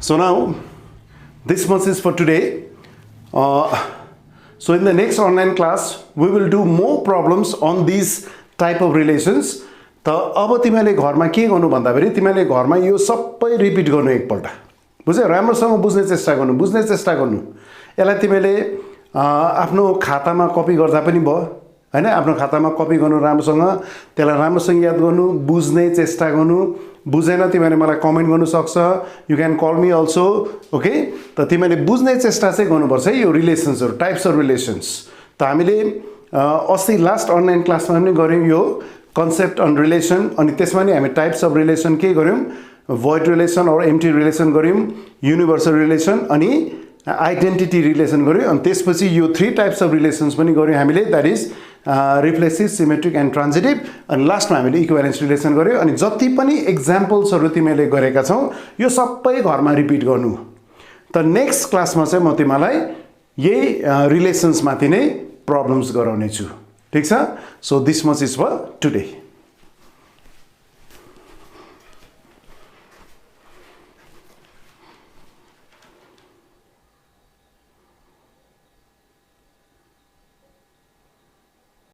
So now this much is for today. So in the next online class we will do more problems on these type of relations. त अब तिमीले घरमा के गर्नु भन्दाखेरि तिमीले घरमा यो सबै रिपिट गर्नु एकपल्ट. बुझ्यौ? राम्रोसँग बुझ्ने चेष्टा गर्नु. यसलाई तिमीले आफ्नो खातामा कपी गर्दा पनि भयो हैन. आफ्नो खातामा कपी गर्नु राम्रोसँग, त्यसलाई राम्रोसँग याद गर्नु, बुझ्ने चेष्टा गर्नु. बुझेन तिमीले मलाई कमेन्ट गर्नु सक्छ. यु क्यान कल मी अल्सो. ओके, त तिमीले बुझ्ने चेष्टा चाहिँ गर्नुपर्छ है यो रिलेसन्सहरु, टाइप्स अफ रिलेसन्स. त हामीले अस्ति लास्ट अनलाइन क्लासमा पनि गर्यौं यो कन्सेप्ट अन रिलेसन, अनि त्यसमा नि हामी टाइप्स अफ रिलेसन के गर्यौं, void relation or empty relation गर्यौं, युनिभर्सल रिलेसन अनि आइडेन्टिटी रिलेसन गर्यौं. अनि त्यसपछि यो 3 टाइप्स अफ रिलेसन्स पनि गर्यौं हामीले, that is reflexive, symmetric and transitive. अनि लास्टमा हामीले इक्विभ्यालेन्स रिलेसन गर्यौं. अनि जति पनि एक्जाम्पल्सहरु तिमीले गरेका छौ यो सबै घरमा रिपिट गर्नु. त नेक्स्ट क्लासमा चाहिँ म तिमीलाई यही रिलेसन्स माथि नै प्रब्लम्स गराउने छु. ठीक छ? So this much is for today.